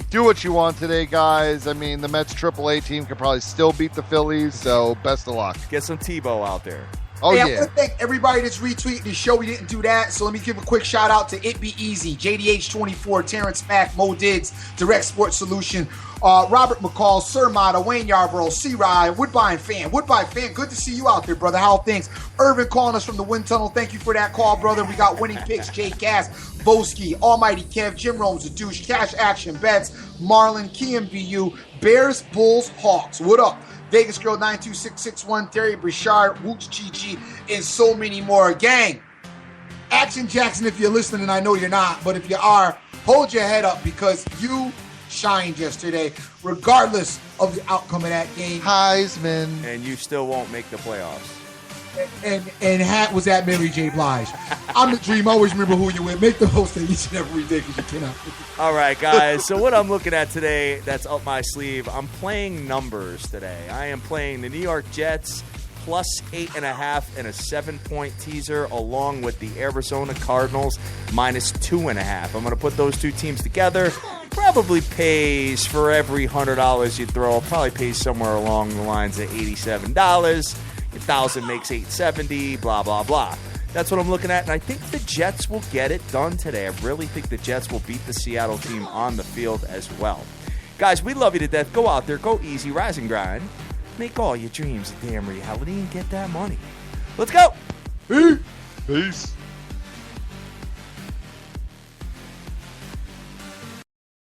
Do what you want today, guys. I mean, the Mets AAA team could probably still beat the Phillies, so best of luck. Get some Tebow out there. Oh, I yeah. want to thank everybody that's retweeting the show. We didn't do that, so let me give a quick shout out to It Be Easy, JDH24, Terrence Mack, Mo Diggs, Direct Sports Solution, Robert McCall, Sir Mata, Wayne Yarborough, C-Rye, Woodbine Fan, good to see you out there, brother. How are things? Irvin calling us from the wind tunnel. Thank you for that call, brother. We got winning picks, Jay Cass, Boski, Almighty Kev, Jim Rome's a douche, Cash Action Bets, Marlon, KMBU, Bears, Bulls, Hawks. What up? Vegas Girl 92661, Terry Brichard, Woots GG, and so many more. Gang, Action Jackson, if you're listening, and I know you're not, but if you are, hold your head up because you shined yesterday, regardless of the outcome of that game. Heisman. And you still won't make the playoffs. And hat was at Mary J. Blige. I'm the Dream. Always remember who you're with. Make the host of each and every day because you cannot. All right, guys. So what I'm looking at today that's up my sleeve, I'm playing numbers today. I am playing the New York Jets plus 8.5 and a 7-point teaser along with the Arizona Cardinals minus 2.5. I'm going to put those two teams together. Probably pays for every $100 you throw. Probably pays somewhere along the lines of $87. 1,000 makes $870, blah, blah, blah. That's what I'm looking at, and I think the Jets will get it done today. I really think the Jets will beat the Seattle team on the field as well. Guys, we love you to death. Go out there, go easy, rise and grind. Make all your dreams a damn reality and get that money. Let's go! Peace.